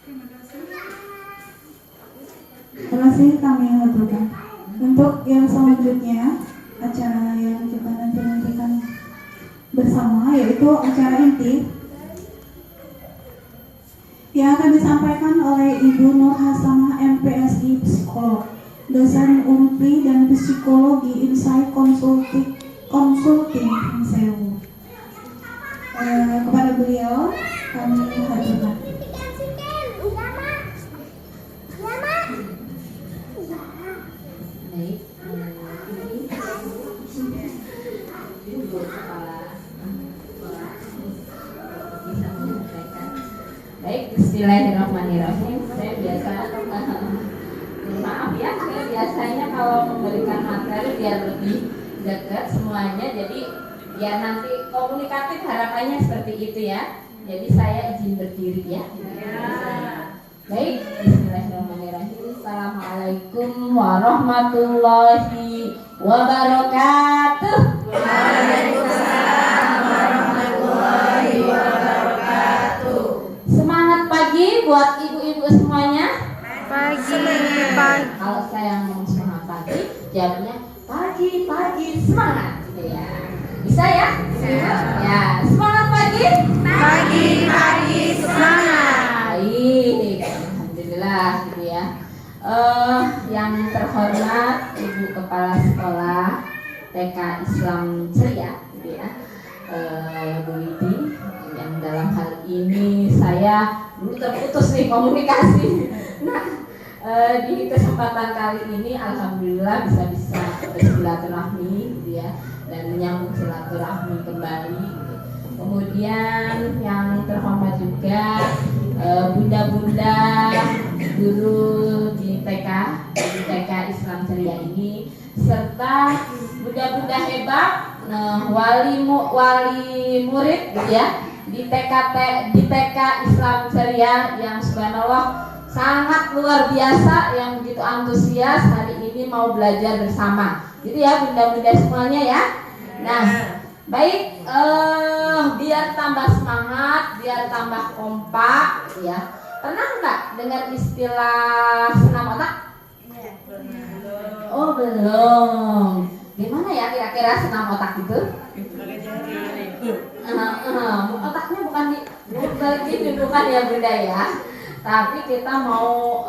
Terima kasih kami aturkan. Untuk yang selanjutnya, acara yang kita nantikan bersama yaitu acara inti yang akan disampaikan oleh Ibu Nur Hasanah MPSI Psikolog, dosen Unpri dan Psikologi Insight Consulting Sewu. Kepada beliau kami haturkan. Baik, Ibu Kepala Sekolah bisa menyampaikan. Baik, bismillahirrahmanirrahim. Saya biasa, maaf ya, saya biasanya kalau memberikan materi biar lebih dekat semuanya, jadi biar nanti komunikatif harapannya seperti itu ya. Jadi saya izin berdiri ya. Baik, bismillahirrahmanirrahim. Assalamualaikum warahmatullahi wabarakatuh. Waalaikumsalam warahmatullahi wabarakatuh. Semangat pagi buat ibu-ibu semuanya. Pagi. Kalau saya ngomong semangat pagi, jawabnya pagi semangat gitu ya. Bisa ya? Ya, semangat pagi. Pagi semangat. Baik, alhamdulillah gitu ya. Yang terhormat Ibu Kepala Sekolah TK Islam Ceria gitu ya, Bu Widi, yang dalam hal ini saya dulu terputus nih komunikasi. Nah, di kesempatan kali ini alhamdulillah bisa bersilaturahmi gitu ya, dan menyambung silaturahmi kembali gitu. Kemudian yang terhormat juga bunda-bunda guru di TK Islam Ceria ini, serta bunda-bunda hebat, wali murid gitu ya di TK Islam Ceria yang subhanallah sangat luar biasa, yang begitu antusias hari ini mau belajar bersama gitu ya bunda-bunda semuanya ya. Nah, baik, biar tambah semangat, biar tambah kompak ya. Pernah nggak dengar istilah senam otak? Oh belum. Gimana ya kira-kira senam otak itu? Otaknya bukan bukan ya bunda ya. Tapi kita mau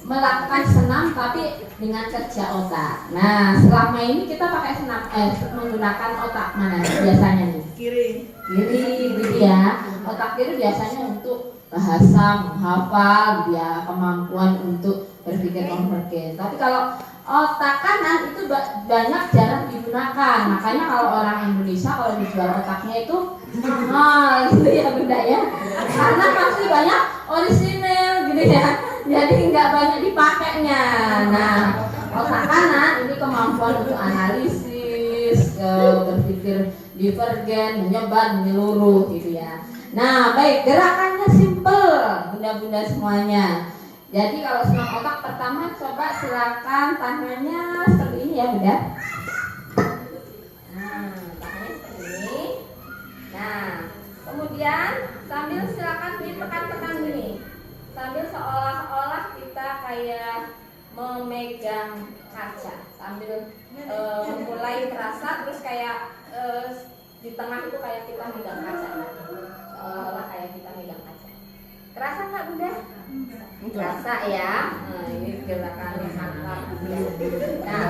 melakukan senam tapi dengan kerja otak. Nah, selama ini kita pakai senam menggunakan otak mana biasanya nih? Kiri gitu ya. Otak kiri biasanya untuk bahasa, menghafal, dia kemampuan untuk berpikir konvergen. Tapi kalau otak kanan itu banyak jarang digunakan. Makanya kalau orang Indonesia kalau dijual otaknya itu mahal gitu ya bunda ya. Karena pasti banyak orisinil gitu ya. Jadi nggak banyak dipakainya. Nah, otak kanan ini kemampuan untuk analisis, berpikir divergen, menyebar, menyeluruh gitu ya. Nah, baik, gerakannya simple, bunda-bunda semuanya. Jadi kalau senam otak pertama coba silakan tangannya seperti ini ya bunda. Nah, tangannya seperti ini. Nah, kemudian sambil silakan ditekan-tekan gini. Sambil seolah-olah kita kayak memegang kaca, sambil mulai terasa terus kayak di tengah itu kayak kita megang kaca, seolah-olah kayak kita megang kaca. Terasa nggak bunda? Terasa ya. Nah, ini gerakan mantap. Nah,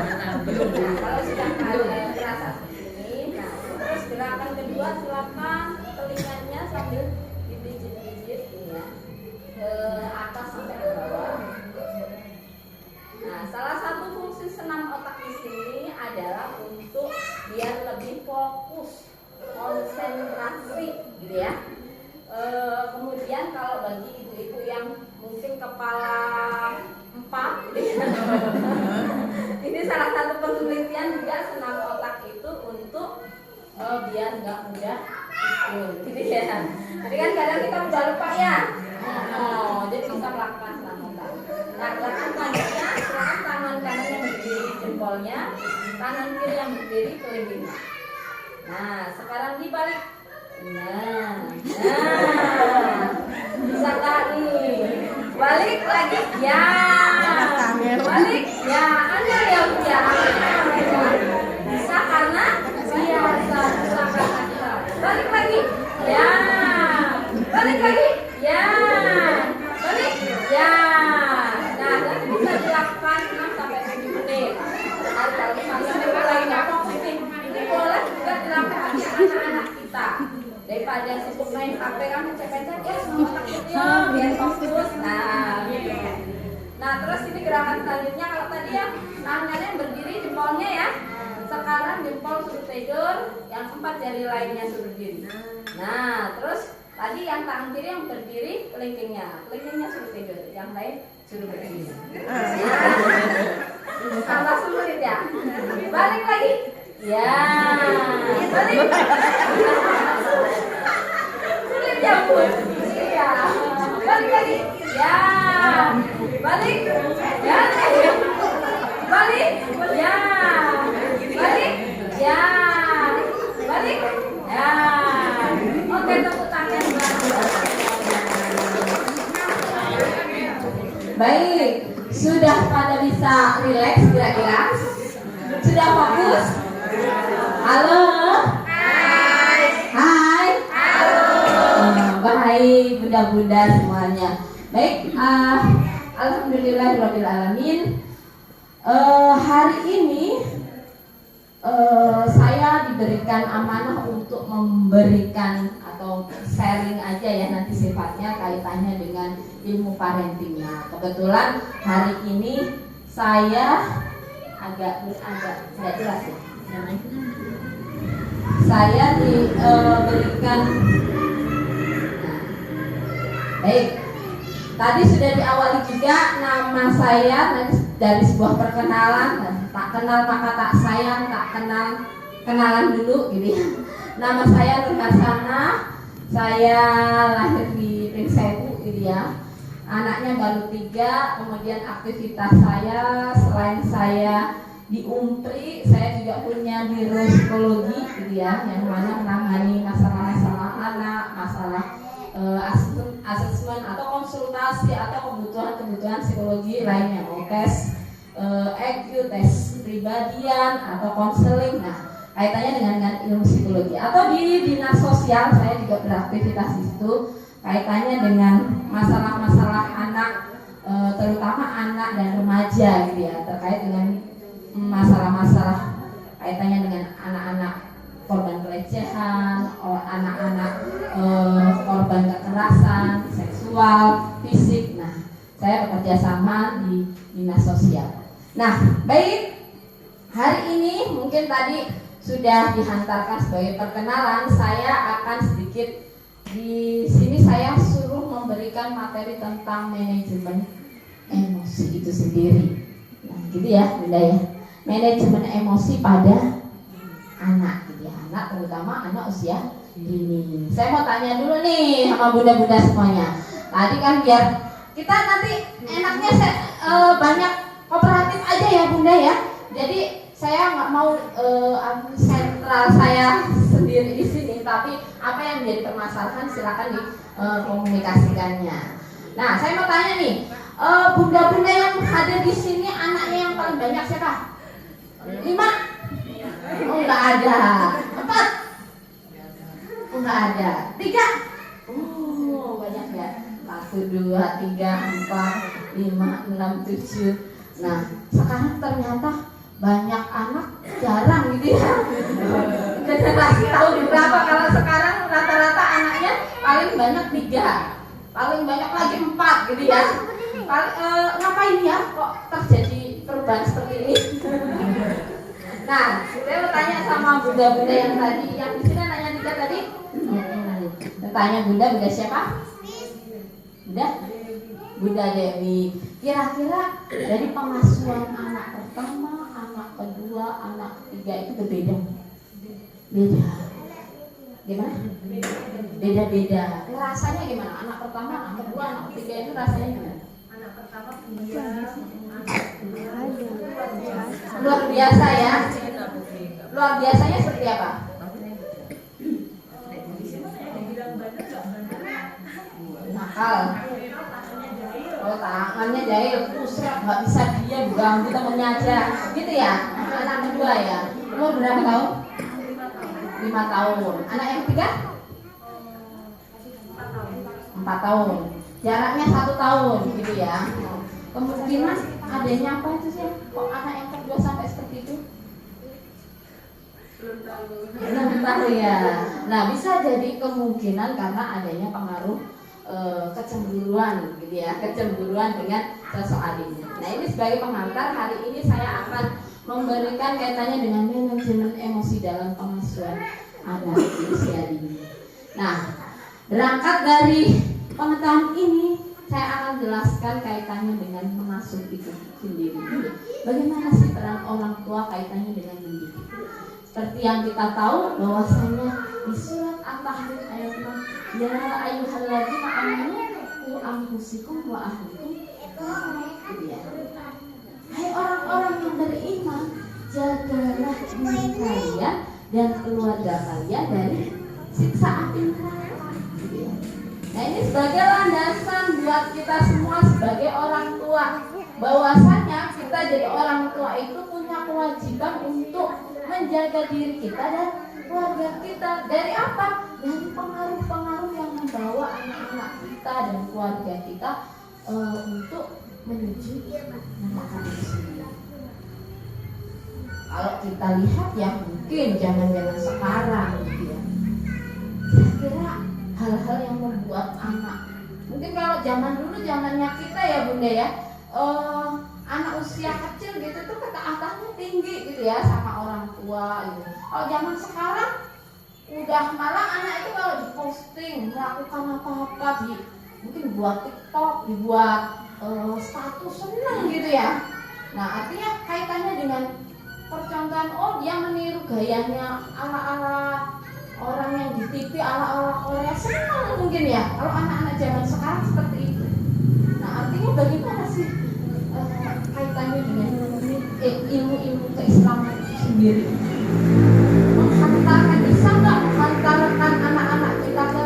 kalau sudah terasa seperti ini, nah terus gerakan kedua silakan telinganya sambil dipijit-pijit ya. Ke atas sampai ke bawah. Nah, salah satu fungsi senam otak di sini adalah untuk biar lebih fokus, konsentrasi, gitu ya. Kemudian kalau bagi ibu-ibu yang mungkin kepala 4, gitu ya. Ini salah satu penelitian juga senam otak itu untuk biar nggak mudah tidur, gitu ya. Tadi kan kadang kita udah lupa ya. Jadi bisa melakukan senam otak. Nah, gerakan selanjutnya silakan tangan kanan yang berdiri jempolnya, tangan kiri yang berdiri kelingkingnya. Nah, sekarang dibalik. Nah, bisa nggak lagi. Ya. Balik. Ya, Anda ya Bunda. Bisa karena biasa. Bisa karena kita. Balik lagi. Ya. Balik lagi. Ya. Balik. Ya. Nah, nanti bisa dilakukan 6 sampai 7 menit. Kalau misalnya memang lagi nggak fokus nih, ini boleh juga dilakukan di anak-anak kita. Daripada sibuk main HP kan pencet-pencet ya semua takutnya biar fokus. Nah, terus ini gerakan selanjutnya kalau tadi ya tangannya berdiri jempolnya ya. Sekarang jempol suruh tidur, yang 4 jari lainnya suruh berdiri. Nah, terus tadi yang tangan kiri yang berdiri kelingkingnya suruh tidur, yang lain suruh berdiri. Tambah sulit ya. Balik lagi. Ya. Balik. Sulit ya Bun. Iya. Balik lagi. Ya. Balik. Ya. Balik. Ya. Balik. Ya. Balik. Ya. Oke, tepuk tangan. Baik. Sudah pada bisa rileks kira-kira? Sudah fokus? Halo? Hai. Halo. Baik, bunda-bunda semuanya. Baik, alhamdulillahirabbil alamin. Hari ini saya diberikan amanah untuk memberikan atau sharing aja ya nanti sifatnya kaitannya dengan ilmu parentingnya. Kebetulan hari ini saya agak nggak jelas ya. Saya diberikan. Baik. Tadi sudah diawali juga nama saya dari sebuah perkenalan. Tak kenal maka tak sayang, tak kenal kenalan dulu gitu ya. Nama saya Nur Harsana. Saya lahir di Pringsewu gitu ya. Anaknya baru 3. Kemudian aktivitas saya selain saya di UMPRI, saya juga punya biro psikologi gitu ya, yang mana menangani masalah-masalah anak, masalah asesmen atau konsultasi atau kebutuhan psikologi lainnya, tes EQ, tes kepribadian atau konseling. Nah, kaitannya dengan ilmu psikologi atau di dinas sosial saya juga beraktivitas di situ, kaitannya dengan masalah-masalah anak, terutama anak dan remaja gitu ya, terkait dengan masalah-masalah kaitannya dengan anak-anak korban pelecehan, anak-anak korban kekerasan seksual, fisik. Nah, saya bekerja sama di dinas sosial. Nah, baik, hari ini mungkin tadi sudah dihantarkan sebagai perkenalan. Saya akan sedikit di sini saya suruh memberikan materi tentang manajemen emosi itu sendiri. Nah, gitu ya, Bunda ya. Manajemen emosi pada anak, gitu ya. Anak terutama anak usia dini. Saya mau tanya dulu nih sama bunda-bunda semuanya. Tadi kan biar kita nanti enaknya banyak kooperatif aja ya Bunda ya. Jadi saya nggak mau sentral saya sendiri di sini, tapi apa yang menjadi permasalahan silakan dikomunikasikannya. Nah, saya mau tanya nih, bunda-bunda yang hadir di sini anaknya yang paling banyak siapa? 5? Oh, nggak ada. 4? Oh, nggak ada. 3? Oh, banyak ya. 1, 2, 3, 4, 5, 6, 7. Nah, sekarang ternyata banyak anak jarang gitu ya. Generasi tahun berapa, kalau sekarang rata-rata anaknya paling banyak 3, paling banyak lagi 4 gitu ya. Ngapain ya kok terjadi perubahan seperti ini? Nah, saya mau tanya sama bunda-bunda yang tadi, yang di sini nanya 3 tadi. Tanya bunda siapa? Bunda Dewi. Kira-kira dari pengasuhan anak pertama, anak kedua, anak ketiga itu berbeda? Beda. Gimana? Beda-beda. Rasanya gimana? Anak pertama, anak kedua, anak ketiga itu rasanya gimana? Anak pertama luar biasa ya. Luar biasanya seperti apa? Nakal. Oh, tangannya jahil, pusrek, nggak bisa diam, ganggu temennya aja, gitu ya. Anak kedua ya, umur berapa tahun? 5 tahun. Anak yang ketiga? 4 tahun. Jaraknya 1 tahun, gitu ya. Kemungkinan adanya apa itu sih? Kok anak yang kedua sampai seperti itu? Belum tahu ya. Nah, bisa jadi kemungkinan karena adanya pengaruh kecemburuan gitu ya, kecemburuan dengan sosok adiknya. Nah, ini sebagai pengantar, hari ini saya akan memberikan kaitannya dengan manajemen emosi dalam pengasuhan anak di usia dini. Nah, berangkat dari pengetahuan ini, saya akan jelaskan kaitannya dengan mengasuh itu sendiri. Bagaimana sih peran orang tua kaitannya dengan mendidik? Seperti yang kita tahu bahwasanya di surat At-Tahrim ayat 6, ya ayyuhalladzina amanu qu anfusakum wa ahlikum gitu ya. Hai orang-orang yang beriman, jagalah diri kalian dan keluarga kalian dari siksa api neraka gitu ya. Nah, ini sebagai landasan buat kita semua sebagai orang tua, bahwasanya kita jadi orang tua itu punya kewajiban untuk menjaga diri kita dan keluarga kita dari apa? Dari pengaruh-pengaruh yang membawa anak-anak kita dan keluarga kita untuk menuju neraka itu sendiri. Kalau kita lihat ya mungkin jangan-jangan sekarang gitu ya. Kira-kira hal-hal yang membuat anak, mungkin kalau zaman dulu zamannya kita ya Bunda ya, anak usia kecil gitu tuh ketaatannya tinggi gitu ya sama orang tua gitu. Kalau zaman sekarang udah malah anak itu kalau diposting melakukan apa-apa di mungkin buat TikTok, dibuat status seneng gitu ya. Nah, artinya kaitannya dengan percontohan, oh dia meniru gayanya ala-ala orang yang di TV, ala-ala Korea, seneng mungkin ya. Kalau anak-anak zaman sekarang seperti itu. Nah, artinya bagaimana sih kaitannya dengan ilmu-ilmu keislaman itu sendiri? Menghantarkan, bisa nggak menghantarkan anak-anak kita ke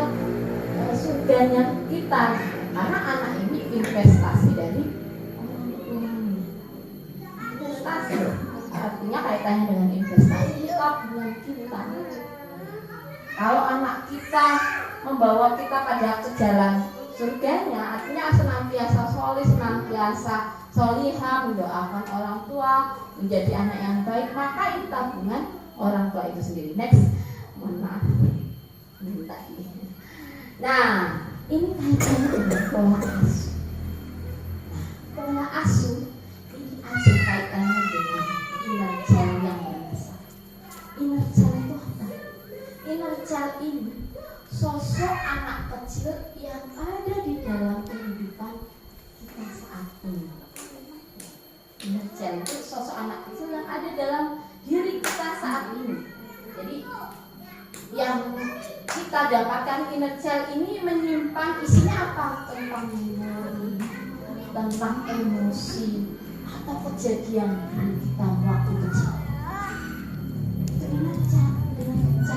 surganya kita? Karena anak ini investasi dari investasi, artinya kaitannya dengan investasi tabungan kita. Kalau anak kita membawa kita pada ke jalan surganya, artinya senantiasa solih, senantiasa solihah, mendoakan orang tua, menjadi anak yang baik, maka itu tabungan orang tua itu sendiri. Next, mohon maaf, minta ini. Nah, ini kaitannya dengan pola asuh. Pola asuh ini ada kaitannya dengan inner child yang berbesar. Inner child itu apa? Inner child ini sosok anak kecil yang ada di dalam kehidupan kita saat ini. Inner child itu sosok anak kecil yang ada dalam diri kita saat ini. Jadi yang kita dapatkan inner child ini menyimpan isinya apa? Tentang memori, tentang emosi, atau kejadian kita waktu kecil. Itu inner child, kita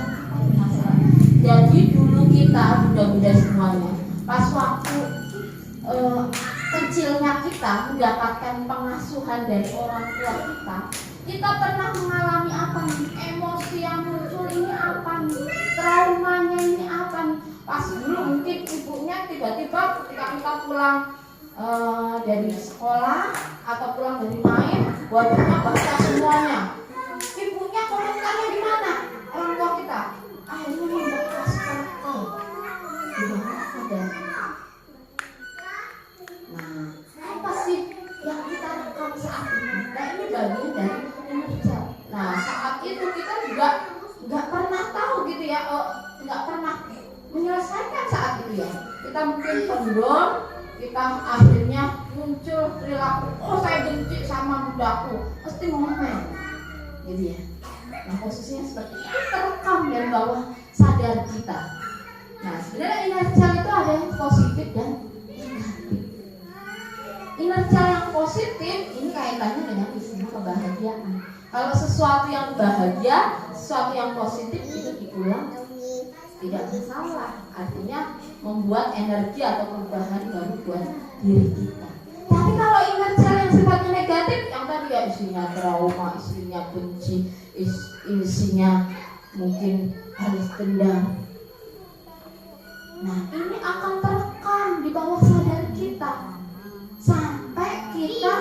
masalah. Jadi dulu kita, bunda-bunda semuanya, pas waktu kecilnya kita mendapatkan pengasuhan dari orang tua kita pernah mengalami apa nih? Emosi yang muncul ini apa nih? Traumanya ini apa nih? Pas dulu mungkin ibunya tiba-tiba ketika kita pulang dari sekolah atau pulang dari main, bajunya basah semuanya. Ibunya komentarnya gimana? Orang tua kita, ini membekas kotor. Gimana ada? Nah, apa sih yang kita rekam saat ini? Nah, ini bagian dari inner child. Nah, saat itu kita juga nggak pernah tahu gitu ya, nggak pernah menyelesaikan saat itu ya. Kita mungkin pendam, kita akhirnya muncul perilaku, oh saya benci sama bundaku, pasti ngomel, gitu ya. Nah, posisinya seperti itu terekam dari bawah sadar kita. Nah, sebenarnya inner child itu ada yang positif dan negatif. Inner child yang positif ini kaitannya dengan istilah kebahagiaan. Kalau sesuatu yang bahagia, sesuatu yang positif itu diulang tidak masalah. Artinya membuat energi atau perubahan baru buat diri kita. Tapi kalau ingat hal yang sifatnya negatif, yang tadi ya isinya trauma, isinya benci, isinya mungkin balas dendam. Nah, ini akan terekam di bawah sadar kita sampai kita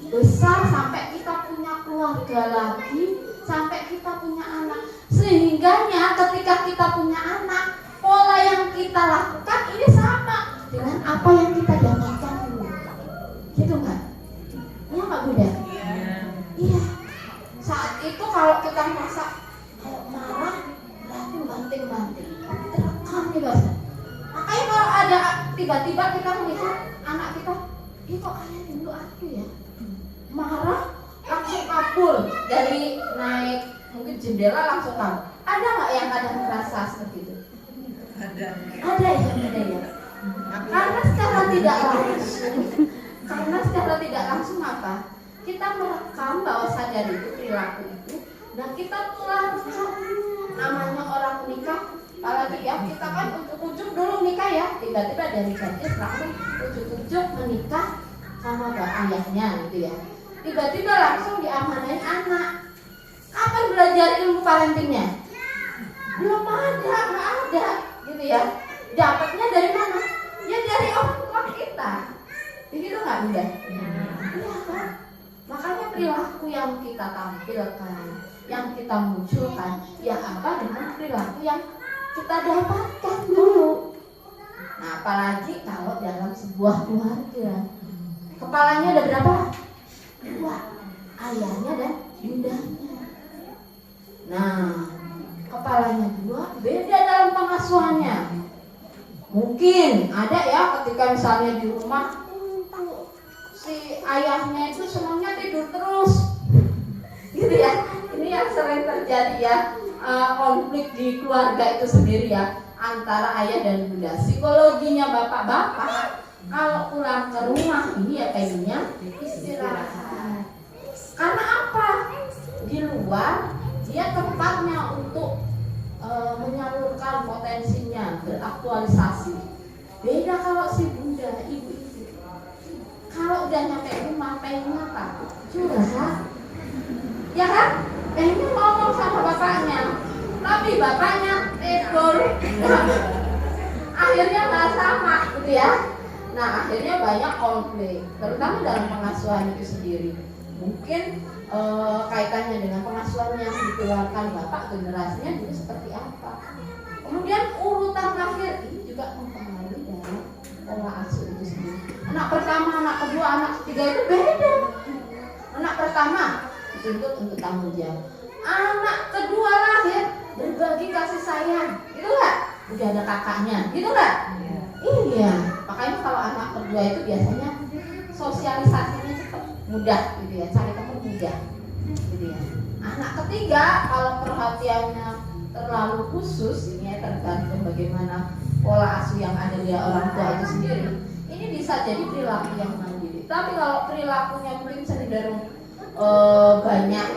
besar, sampai kita punya keluarga lagi, sampai kita punya anak. Sehingganya ketika kita punya anak, pola yang kita lakukan ini sama dengan apa yang kita dapatkan dulu. Gitu nggak? Iya nggak Bunda? Iya. Saat itu kalau kita merasa kalau marah berarti banting-banting, terekam nih bahasa. Makanya kalau ada tiba-tiba kita melihat anak kita, kok ayah dulu aku ya marah langsung kabur dari naik mungkin jendela langsung kabur. Ada nggak yang kadang merasa seperti itu? Ada ya. Karena secara tidak langsung apa? Kita merekam bahwa sadar itu perilaku itu, dan kita tularkan. Namanya orang menikah, apalagi ya kita kan ujuk-ujuk dulu nikah ya, tiba-tiba dari gadis langsung ujuk-ujuk menikah sama ayahnya gitu ya. Tiba-tiba langsung diamanain anak. Kapan belajar ilmu parentingnya? Belum ada, nggak ada, gitu ya. Dapatnya dari mana? Ya dari orang tua kita. Begitu nggak Bunda? Iya kan? Makanya perilaku yang kita tampilkan, yang kita munculkan, ya apa dengan perilaku yang kita dapatkan dulu. Nah, apalagi kalau dalam sebuah keluarga, kepalanya ada berapa? Dua, ayahnya dan bundanya. Nah, kepalanya dua, beda dalam pengasuhannya. Mungkin ada ya ketika misalnya di rumah si ayahnya itu semuanya tidur terus, gitu ya. Ini yang sering terjadi ya, konflik di keluarga itu sendiri ya, antara ayah dan bunda. Psikologinya bapak-bapak kalau pulang ke rumah ini ya pengennya istirahat. Karena apa? Di luar dia tempatnya untuk menyalurkan potensinya, beraktualisasi. Beda kalau si bunda, ibu itu, kalau udah nyampe rumah pengennya apa? Curhat, ya kan? Pengennya ngomong sama bapaknya, tapi bapaknya tidur. Akhirnya nggak sama, gitu ya. Nah, akhirnya banyak konflik, terutama dalam pengasuhan itu sendiri. Mungkin kaitannya dengan pengasuhan yang dikeluarkan bapak generasinya dulu seperti apa. Kemudian urutan lahir ini juga mempengaruhi dalam pola asuh itu sendiri. Anak pertama, anak kedua, anak ketiga itu beda. Anak pertama dituntut untuk tanggung jawab. Anak kedua lahir berbagi kasih sayang, gitu nggak? Udah ada kakaknya, gitu nggak? Iya. Makanya kalau anak kedua itu biasanya sosialisasinya cepat, mudah, gitu ya, cari teman mudah, gitu ya. Anak ketiga kalau perhatiannya terlalu khusus, ini ya tergantung bagaimana pola asuh yang ada di orang tua itu sendiri. Ini bisa jadi perilaku yang mandiri. Tapi kalau perilakunya mungkin cenderung banyak,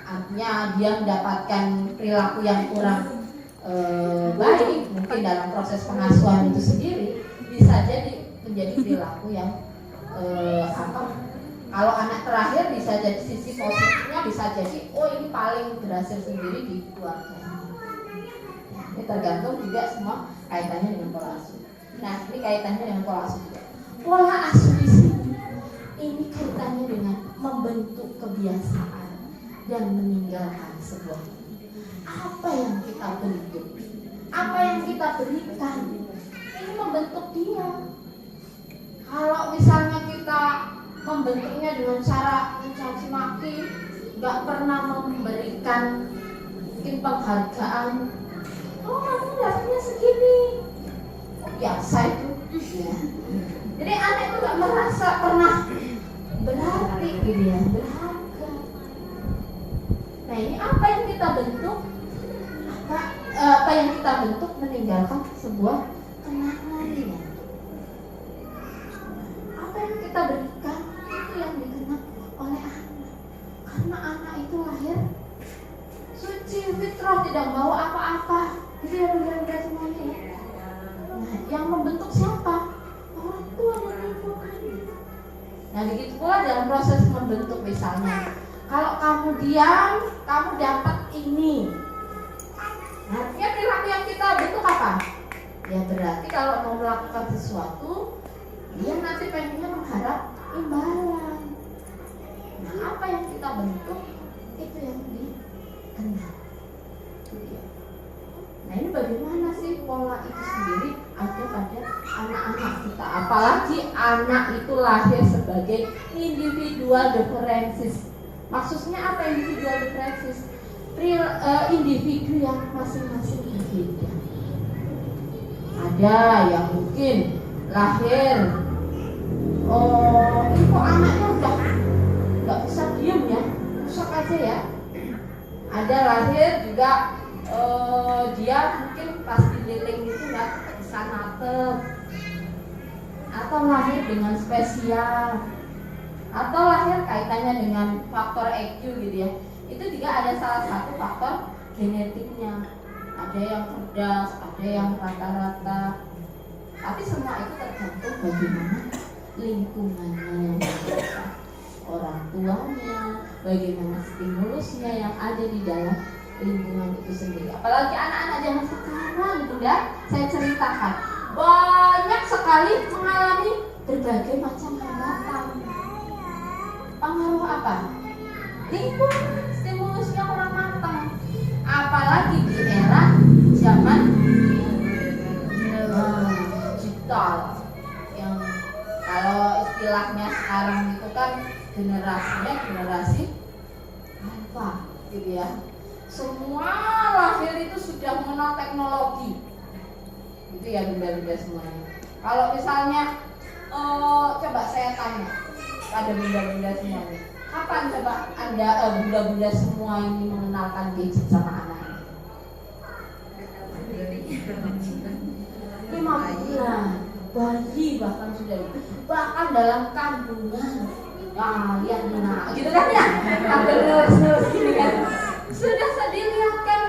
artinya dia mendapatkan perilaku yang kurang baik, mungkin dalam proses pengasuhan itu sendiri, bisa jadi menjadi perilaku yang kalau anak terakhir bisa jadi sisi positifnya, bisa jadi ini paling berhasil sendiri di keluarga. Ini tergantung juga semua kaitannya dengan pola asuh. Nah, ini kaitannya dengan pola asuh juga. Pola asuh di sini ini kaitannya dengan membentuk kebiasaan dan meninggalkan sebuah. Apa yang kita bentuk, apa yang kita berikan, ini membentuk dia. Kalau misalnya kita membentuknya dengan cara mencaci maki, nggak pernah memberikan mungkin penghargaan. Oh, kamu dapatnya segini, biasa itu. Ya. Jadi anak itu nggak merasa pernah berarti, gitu ya, berharga. Nah, ini apa yang kita bentuk? Apa yang kita bentuk meninggalkan sebuah kenangan ya. Apa yang kita berikan itu yang dikenang oleh anak. Karena anak itu lahir suci, fitrah, tidak bawa apa-apa. Jadi benda-benda semuanya ya. Nah, yang membentuk siapa? Orang tua dan lingkungan. proses membentuk. Misalnya kalau kamu diam, kamu dapat ini. Artinya perilaku yang kita bentuk apa? Ya berarti kalau mau melakukan sesuatu, dia nanti pengennya mengharap imbalan. Nah, apa yang kita bentuk itu yang dikenal. Nah, ini bagaimana sih pola itu sendiri ada pada anak-anak kita. Apalagi anak itu lahir sebagai individual differences. Maksudnya apa individual differences? Individu yang masing-masing berbeda. Ada yang mungkin lahir, ini kok anaknya udah nggak bisa diem ya, rusak aja ya. Ada lahir juga dia mungkin pas dililing itu nggak bisa natep, atau lahir dengan spesial, atau lahir kaitannya dengan faktor EQ gitu ya. Itu juga ada salah satu faktor genetiknya. Ada yang cerdas, ada yang rata-rata. Tapi semua itu tergantung bagaimana lingkungannya yang ada, orang tuanya, bagaimana stimulusnya yang ada di dalam lingkungan itu sendiri. Apalagi anak-anak zaman sekarang, Bunda, saya ceritakan banyak sekali mengalami berbagai macam hambatan. Pengaruh apa? Lingkungan, stimulusnya kurang matang. Apalagi di era zaman digital, yang kalau istilahnya sekarang itu kan generasinya generasi alpha gitu ya. Semua lahir itu sudah mengenal teknologi, itu ya bunda-bunda semuanya. Kalau misalnya coba saya tanya pada bunda-bunda semuanya, kapan coba anda bunda-bunda semua ini mengenalkan gadget sama anaknya? 5 bulan, bayi bahkan sudah, bahkan dalam kandungan. Lihat nah, gitu kan ya? Ada nurse gini kan? Sudah dilihatkan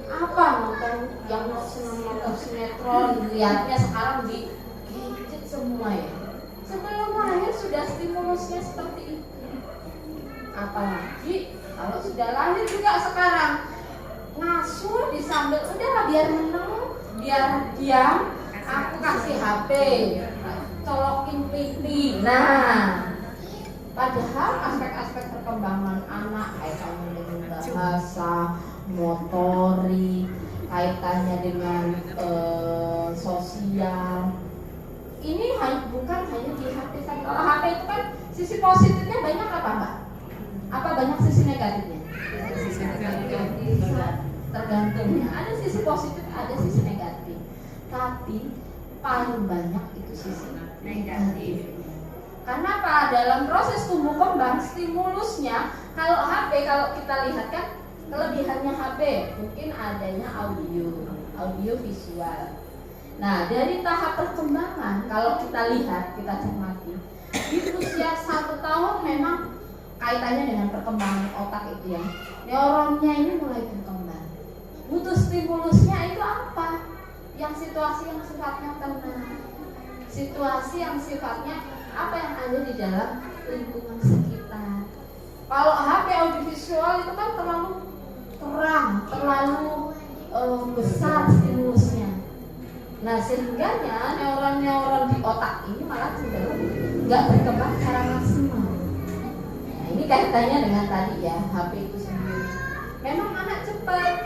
apa nonton yang nonton sinetron, lihatnya sekarang di gadget semua ya. Sebelum lahir sudah stimulusnya seperti itu. Apalagi kalau sudah lahir juga sekarang ngasuh disambil udahlah biar meneng, biar diam, aku kasih HP, colokin pipi. Nah, padahal aspek-aspek perkembangan anak kaitannya dengan bahasa, motorik, kaitannya dengan sosial, ini bukan hanya di HP saja. Kalau HP itu kan sisi positifnya banyak apa Mbak? Apa banyak sisi negatifnya? Tergantung ya. Ada sisi positif, ada sisi negatif. Tapi paling banyak itu sisi negatif. Karena apa? Dalam proses tumbuh kembang stimulusnya, kalau HP kalau kita lihat kan kelebihannya HP mungkin adanya audio visual. Nah, dari tahap perkembangan kalau kita lihat, kita cermati di usia 1 tahun memang kaitannya dengan perkembangan otak itu ya. Neuronnya ini mulai berkembang. Butuh stimulusnya itu apa? Yang situasi yang sifatnya tenang, situasi yang sifatnya apa yang ada di dalam lingkungan sekitar. Kalau HP audiovisual itu kan terlalu terang, terlalu besar stimulusnya. Nah, sehingganya neuron-neuron di otak ini malah cenderung nggak berkembang secara maksimal. Nah, ini kaitannya dengan tadi ya, HP itu sendiri. Memang anak cepat,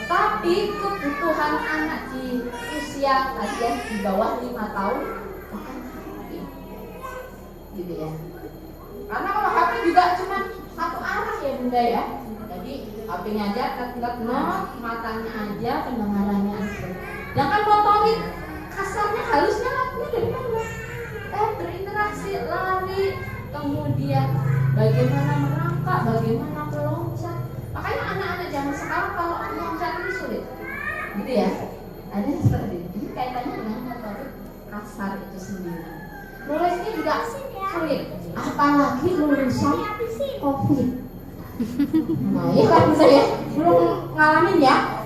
tapi kebutuhan anak di usia tadi ya, di bawah 5 tahun bahkan gitu ya. Karena kalau HP juga cuma satu arah ya bunda ya. Jadi HP-nya aja tet-tet matanya aja, pendengarannya aja. Sedangkan motorik kasarnya halusnya lakunya dari mana? Berinteraksi, lari, kemudian bagaimana merangkak, bagaimana meloncat. Makanya anak-anak zaman sekarang kalau meloncat itu sulit, gitu ya. Ada seperti itu. Ini kaitannya dengan motorik kasar itu sendiri. Nulisnya juga sulit, apalagi lulusan COVID. Nah, ya kan saya belum ngalamin ya.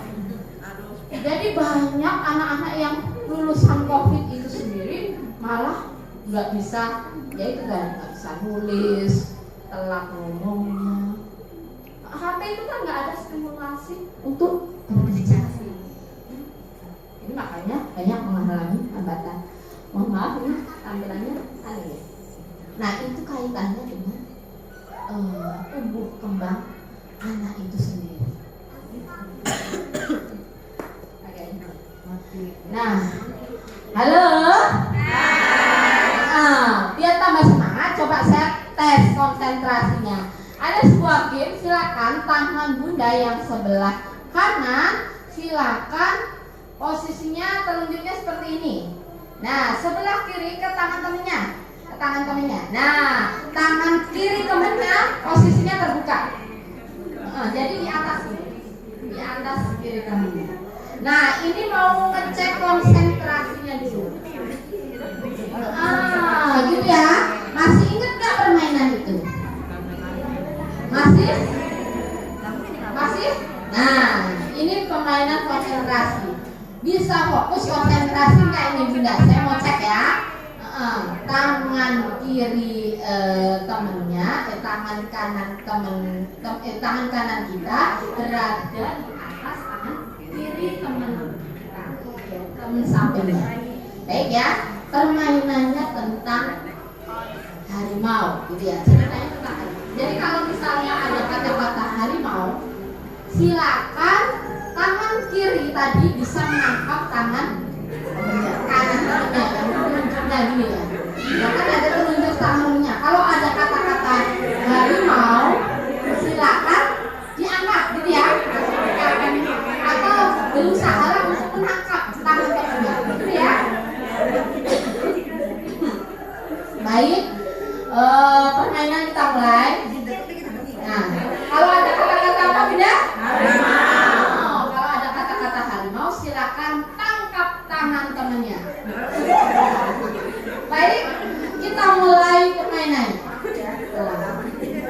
Jadi banyak anak-anak yang lulusan COVID itu sendiri malah nggak bisa, ya itu kan nggak bisa nulis, telat ngomongnya. HP itu kan nggak ada stimulasi untuk berbicara. Ini makanya banyak mengalami hambatan. Mohon maaf ini tampilannya aneh. Nah itu kaitannya dengan tumbuh kembang anak itu sendiri. Nah, halo. Biar tambah semangat, coba saya tes konsentrasinya. Ada sebuah game, silakan tangan bunda yang sebelah kanan, silakan posisinya telunjuknya seperti ini. Nah, sebelah kiri ke tangan temennya, Nah, tangan kiri temennya posisinya terbuka. Jadi di atas kiri temennya. Nah, ini mau ngecek konsentrasinya dulu. Gitu ya. Masih ingat nggak permainan itu? Masih? Nah, ini permainan konsentrasi. Bisa fokus konsentrasi nggak ini bunda? Saya mau cek ya. Tangan kiri temennya, tangan kanan kita berada di atas tangan kiri temen sampingnya. Baik ya. Permainannya tentang harimau, gitu ya. Ceritanya tentang harimau. Jadi kalau misalnya ada kata-kata harimau, silakan tangan kiri tadi bisa menangkap tangan kanan temennya, telunjuknya gini ya. Ya kan ada telunjuk tangannya. Kalau ada kata-kata harimau, silakan diangkat, gitu ya. Atau berusaha untuk menangkap tangan temennya, gitu ya. Baik, permainan kita mulai. Nah, kalau ada kata-kata apa bunda? Harimau. Kalau ada kata-kata harimau, silakan tangkap tangan temannya. Baik, kita mulai permainan.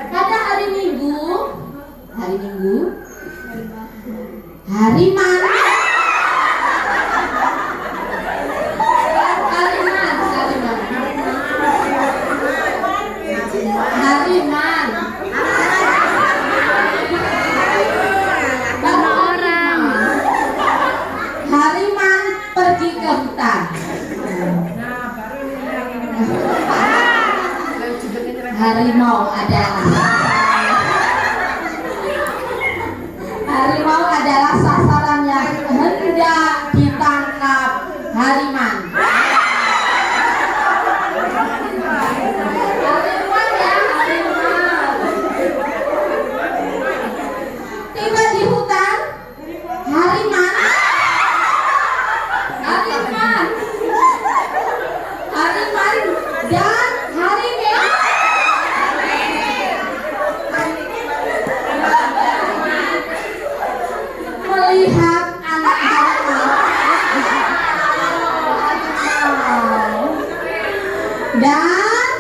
Pada hari Minggu, hari mana? Hariman pergi ke hutan. Harimau adalah sasaran yang hendak ditangkap hariman. Tiba di hutan, hariman dan harimau melihat anak harimau dan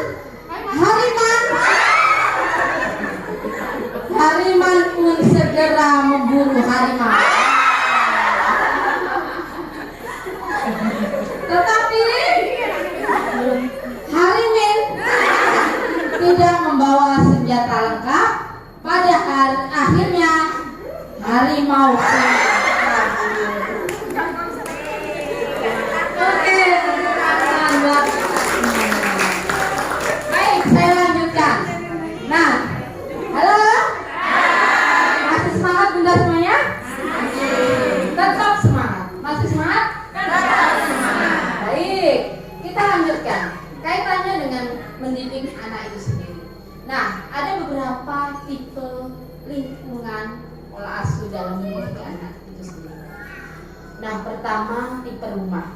hariman pun segera memburu harimau. Tetapi hariman tidak membawa senjata lengkap. Pada akhirnya harimau Oke, baik, saya lanjutkan. Nah, halo, masih semangat bunda semuanya? Tetap semangat. Masih semangat? Baik, kita lanjutkan. Kaitannya dengan mendidik anak itu sendiri. Nah, ada beberapa tipe lingkungan pola asuh dalam mendidik anak itu sendiri. Nah, pertama tipe rumah.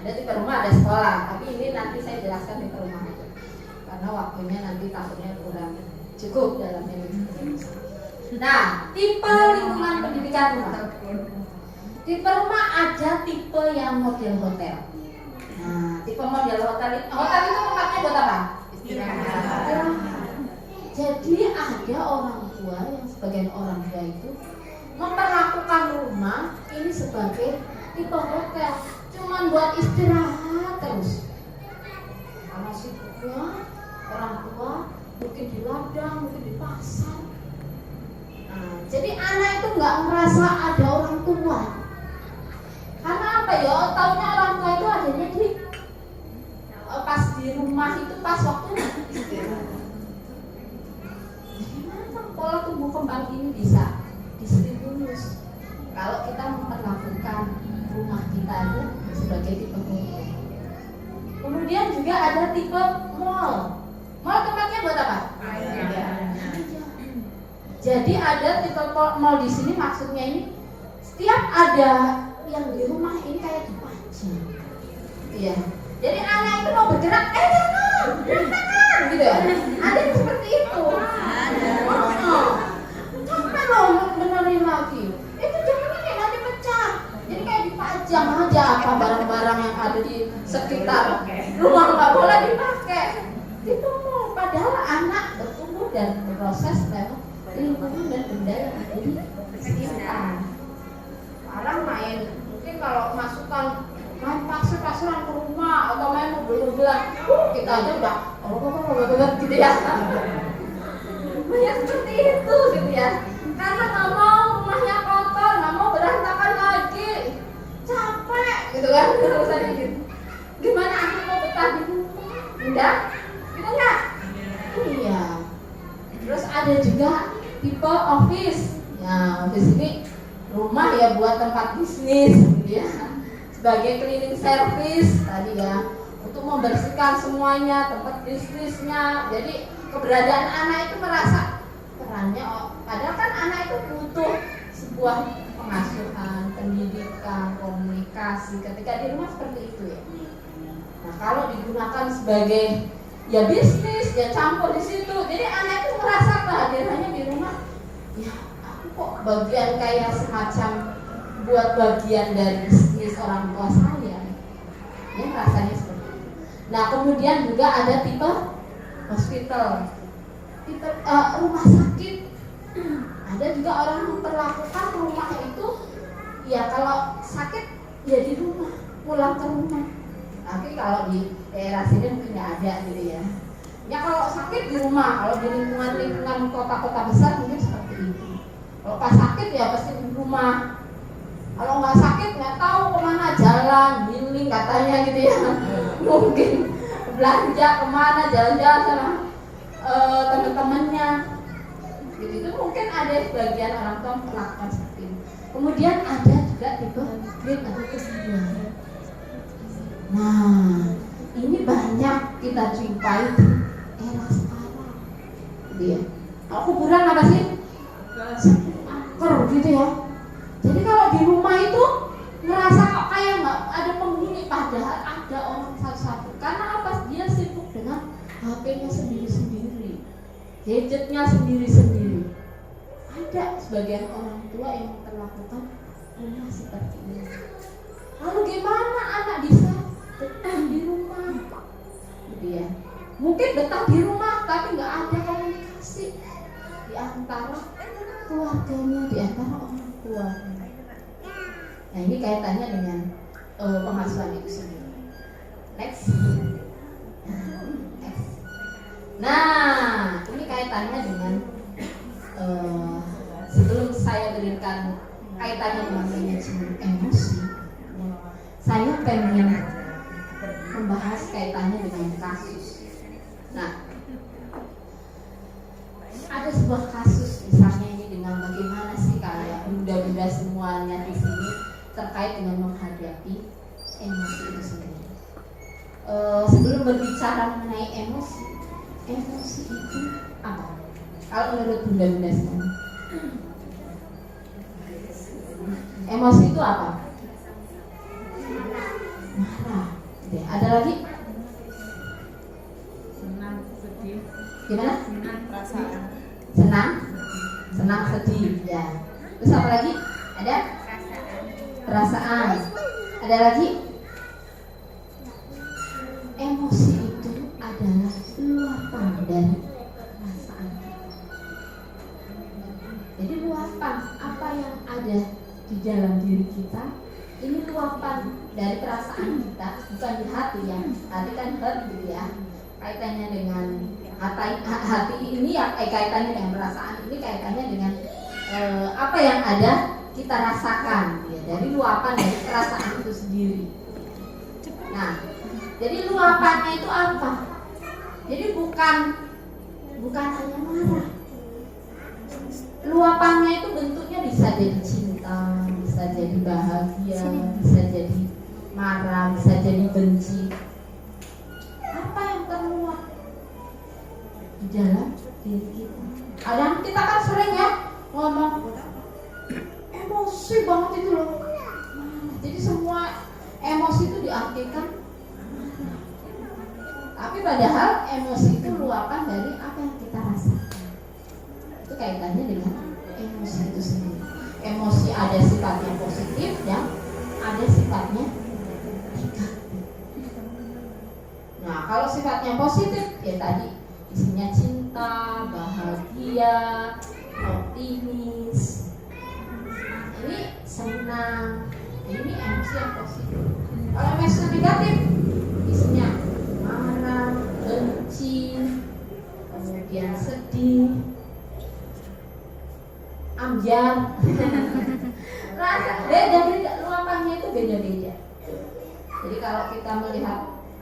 Ada tipe rumah, ada sekolah. Tapi ini nanti saya jelaskan tipe rumah aja, karena waktunya nanti takutnya kurang cukup dalam ini. Nah, tipe lingkungan pendidikan rumah. Tipe rumah ada tipe yang model hotel. Nah, tipe model hotel itu tempatnya buat apa? Istirahat. Jadi ada orang tua yang sebagian orang tua itu memperlakukan rumah ini sebagai tipe hotel, cuman buat istirahat terus. Karena si orang tua mungkin di ladang, mungkin di pasar. Nah, jadi anak itu nggak merasa ada orang tua. Karena apa ya? Taunya orang tua itu adanya di pas di rumah itu pas waktunya istirahat. Bagaimana pola tumbuh kembang ini bisa distimulus kalau kita memperlakukan rumah kita aja sebagai tipe home. Kemudian juga ada tipe mall. Mall tempatnya buat apa? Jadi ada tipe mall di sini, maksudnya ini setiap ada yang di rumah ini kayak dipajang. Iya. Jadi anak itu mau bergerak, jangan, berantakan, gitu ya. Ada yang seperti itu. Sampai lo benerin lagi. Itu jangan kayak nanti pecah. Jadi kayak dipajang aja apa barang-barang yang ada di sekitar rumah nggak boleh dipakai. Itu mau, padahal anak bertumbuh dan berproses lewat lingkungan dan benda yang ada di sekitar. Sekarang main, mungkin kalau masukkan main pasir-pasiran ke rumah atau main mobil-mobilan, kita aja udah gitu ya. Ya seperti itu gitu ya. Karena nggak mau rumahnya kotor, nggak mau berantakan lagi, capek gitu kan urusannya gitu. Gimana aku mau betah di rumah? Udah, gitu nggak? Iya. Terus ada juga tipe office. Ya office ini rumah ya buat tempat bisnis gitu ya. Sebagai cleaning service tadi ya, untuk membersihkan semuanya, tempat bisnisnya. Jadi keberadaan anak itu merasa perannya, padahal kan anak itu butuh sebuah pengasuhan, pendidikan, komunikasi. Ketika di rumah seperti itu ya. Nah kalau digunakan sebagai ya bisnis, ya campur di situ. Jadi anak itu merasa kehadirannya di rumah, ya aku kok bagian kayak semacam buat bagian dari bisnis orang tua saya. Ya rasanya seperti itu. Nah kemudian juga ada tipe hospital, tipe rumah sakit. Ada juga orang memperlakukan rumah itu ya kalau sakit ya di rumah, pulang ke rumah. Tapi kalau di daerah sini mungkin nggak ada gitu ya. Ya kalau sakit di rumah, kalau di lingkungan kota-kota besar mungkin seperti itu. Kalau pas sakit ya pasti di rumah. Kalau nggak sakit nggak tahu kemana jalan, healing katanya gitu ya. Mungkin belanja kemana, jalan-jalan sama teman-temannya. Gitu itu mungkin ada sebagian orang tua melakukan seperti itu. Kemudian ada juga tipe hybrid atau kedua. Nah, ini banyak kita jumpai di era sekarang. Gitu ya. Kalau kuburan apa sih? Angker gitu ya. Jadi kalau di rumah itu ngerasa kok kayak nggak ada penghuni, padahal ada orang satu-satu. Karena apa? Dia sibuk dengan HP-nya sendiri-sendiri, gadgetnya sendiri-sendiri. Ada sebagian orang tua yang memperlakukan rumah seperti ini. Lalu gimana anak bisa betah di rumah? Gitu ya. Mungkin betah di rumah tapi nggak ada komunikasi di antara keluarganya, di antara orang tua. Nah ini kaitannya dengan pengasuhan itu sendiri. Next. Nah ini kaitannya dengan sebelum saya berikan kaitannya dengan manajemen emosi, saya pengen membahas kaitannya dengan kasus. Nah ada sebuah kasus misalnya ini dengan bagaimana sih kayak bunda-bunda semuanya di sini terkait dengan menghadapi emosi itu sendiri. Sebelum berbicara mengenai emosi itu apa? Kalau menurut bunda-bunda semua, emosi itu apa? Marah. Ada lagi? Senang, sedih. Gimana? Senang, perasaan. Senang, sedih. Ya. Terus apa lagi? Ada? Perasaan. Ada lagi? Emosi itu adalah luapan dari perasaan. Jadi luapan apa yang ada di dalam diri kita, ini luapan dari perasaan kita, bukan di hati ya. Hati kan hurt gitu ya. Kaitannya dengan hati ini yang kaitannya dengan perasaan ini kaitannya dengan apa yang ada kita rasakan ya, dari luapan dari perasaan itu sendiri. Nah, jadi luapannya itu apa? Jadi bukan hanya marah. Luapannya itu bentuknya bisa jadi cinta, bisa jadi bahagia, bisa jadi marah, bisa jadi benci. Apa yang terluap di dalam diri kita? Kadang kita kan sering ya ngomong emosi banget itu loh. Jadi semua emosi itu diartikan marah. Tapi padahal emosi itu luapan dari apa yang kita rasakan. Itu kaitannya dengan emosi itu sendiri. Emosi ada sifatnya positif dan ada sifatnya negatif. Nah, kalau sifatnya positif ya tadi isinya cinta, bahagia, optimis. Ini senang. Ini emosi yang positif. Kalau emosi negatif isinya marah, benci, kemudian sedih, ambyar. Rasa beda-beda, luapannya itu beda-beda. Jadi kalau kita melihat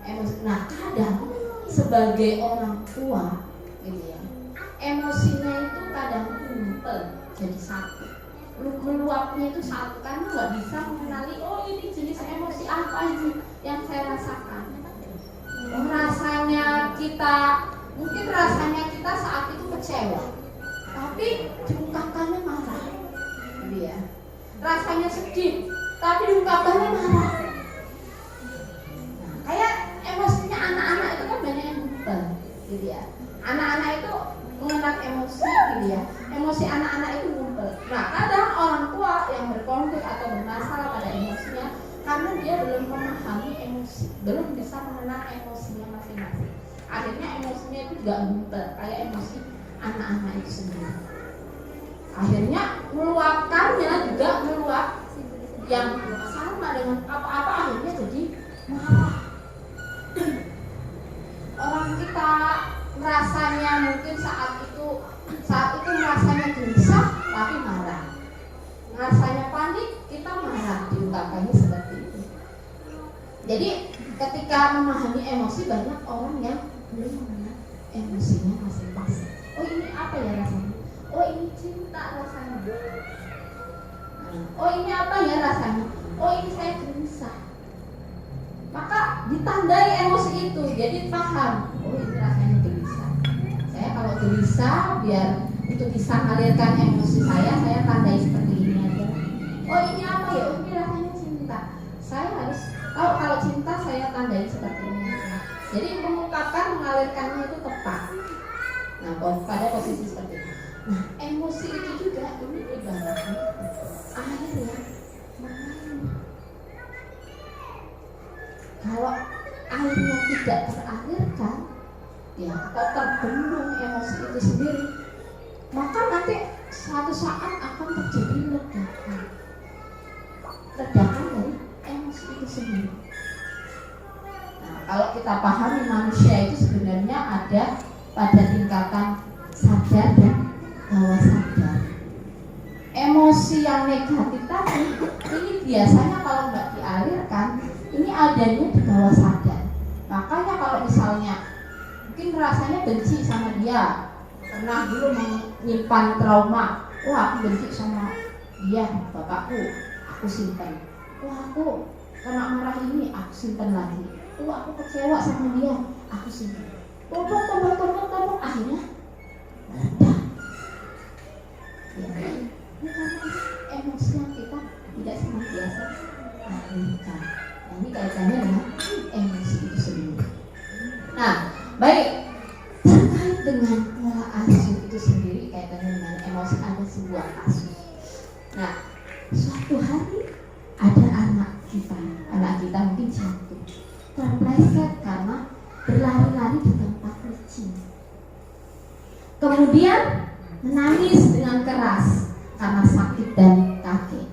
emosi, nah kadang sebagai orang tua gitu ya, emosinya itu kadang kumpul jadi satu, meluapnya itu satu karena nggak bisa mengenali oh ini jenis emosi apa ini yang saya rasakan. Rasanya kita mungkin rasanya kita saat itu kecewa, tapi diungkapkannya marah, gitu ya. Rasanya sedih, tapi diungkapkannya marah. Nah, kayak emosinya anak-anak itu kan banyak yang kumpul, gitu ya. Anak-anak itu mengenal emosi, gitu ya. Emosi anak-anak itu kumpul. Nah, kadang orang tua yang berkonflik atau bermasalah pada emosinya karena dia belum memahami emosi, belum bisa mengenal emosinya masing-masing. Akhirnya emosinya itu juga kumpul, kayak emosi anak-anak itu sendiri. Akhirnya meluapkannya juga meluap yang sama dengan apa-apa akhirnya jadi marah. Orang kita rasanya mungkin saat itu rasanya gelisah tapi marah. Rasanya panik kita marah, diungkapkannya seperti itu. Jadi ketika memahami emosi banyak orang yang belum mengenal emosinya masing-masing. Oh ini apa ya rasanya? Oh ini cinta rasanya. Oh ini apa ya rasanya? Oh ini saya gelisah. Maka ditandai emosi itu, jadi paham. Oh ini rasanya gelisah. Saya kalau gelisah biar untuk bisa mengalirkan emosi saya tandai seperti ini aja. Oh ini apa ya? Oh ini rasanya cinta. Saya harus kalau cinta saya tandai seperti ini aja. Jadi mengungkapkan mengalirkannya itu tepat. Nah pada posisi seperti itu. Nah, emosi itu juga ini ibaratnya air ya, mengalir. Kalau airnya tidak teralirkan, ya atau terbendung emosi itu sendiri, maka nanti suatu saat akan terjadi ledakan dari emosi itu sendiri. Nah, kalau kita pahami manusia itu sebenarnya ada pada tingkatan sadar dan bawah sadar. Emosi yang negatif tadi ini biasanya kalau nggak dialirkan ini adanya di bawah sadar. Makanya kalau misalnya mungkin rasanya benci sama dia, pernah dulu menyimpan trauma, wah aku benci sama dia, bapakku, aku simpan. Wah aku kena marah ini, aku simpan lagi. Wah aku kecewa sama dia, aku simpan. Tumpuk, akhirnya meledak. Ya, ini karena emosi yang kita tidak senantiasa alirkan. Nah, ini kaitannya dengan emosi itu sendiri. Nah, baik, terkait dengan pola asuh itu sendiri kaitannya dengan emosi ada sebuah kasus. Nah, suatu hari ada anak kita mungkin jatuh, terpleset karena berlari-lari di tempat licin. Kemudian menangis dengan keras karena sakit dan kaget.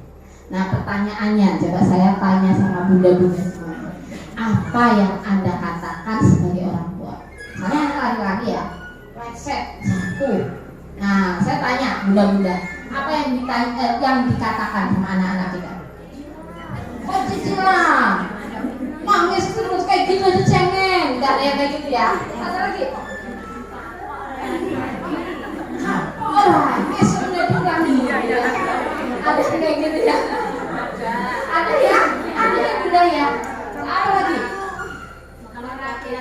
Nah pertanyaannya, coba saya tanya sama bunda-bunda semua, apa yang Anda katakan sebagai orang tua? Saya anak laki-laki ya, headset satu. Nah, saya tanya bunda-bunda, apa yang dikatakan sama anak-anak kita? Oh, cicilan, nangis terus kayak gitu aja cengeng, nggak ada yang kayak gitu ya. Ada lagi? Orang, sudah juga nih. Ada yang kayak gitu ya? Ada ya? Ada yang bunda ya? Apa lagi?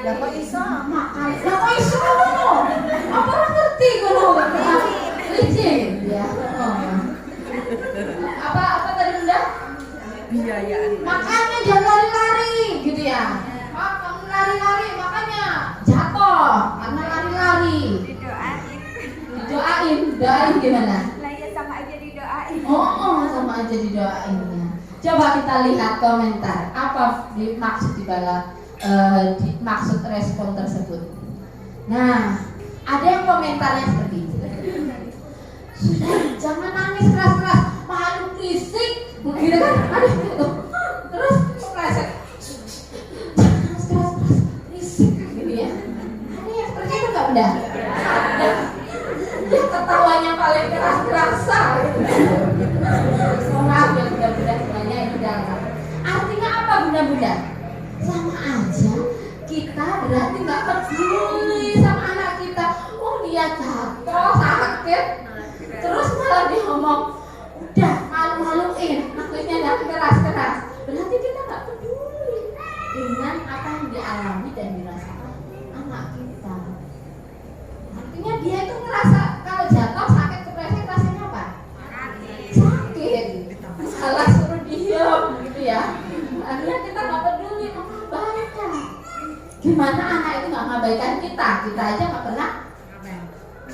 Dapat iso makan. Dapat iso. Apa orang ngerti kalau licin? Ya. Apa tadi bunda? Biayaan. Makanya jangan lari-lari, gitu ya. Kamu lari-lari, makanya jatuh karena lari-lari. Doain gimana? Lah ya sama aja didoain. Oh, sama aja didoain ya. Coba kita lihat komentar apa maksud respon tersebut. Nah, ada yang komentarnya seperti itu. Sudah, jangan nangis keras-keras, malu berisik, begitu kan? Aduh, gitu. Terus pleset, jangan keras-keras, berisik, gitu ya. Ada yang seperti itu nggak bunda? Dia ketawanya paling keras-kerasan. Maaf ya bunda-bunda semuanya ini dalam. Artinya apa bunda-bunda? Sama aja kita berarti nggak peduli sama anak kita. Oh dia jatuh sakit, terus malah diomong udah malu-maluin, maksudnya yang keras-keras. Berarti kita nggak peduli dengan apa yang dialami dan dirasakan anak kita. Artinya dia itu ngerasa kalau jatuh sakit kepleset rasanya apa? Sakit. Salah suruh diam gitu ya. Artinya kita nggak peduli, mengabaikan. Gimana anak itu nggak mengabaikan kita? Kita aja nggak pernah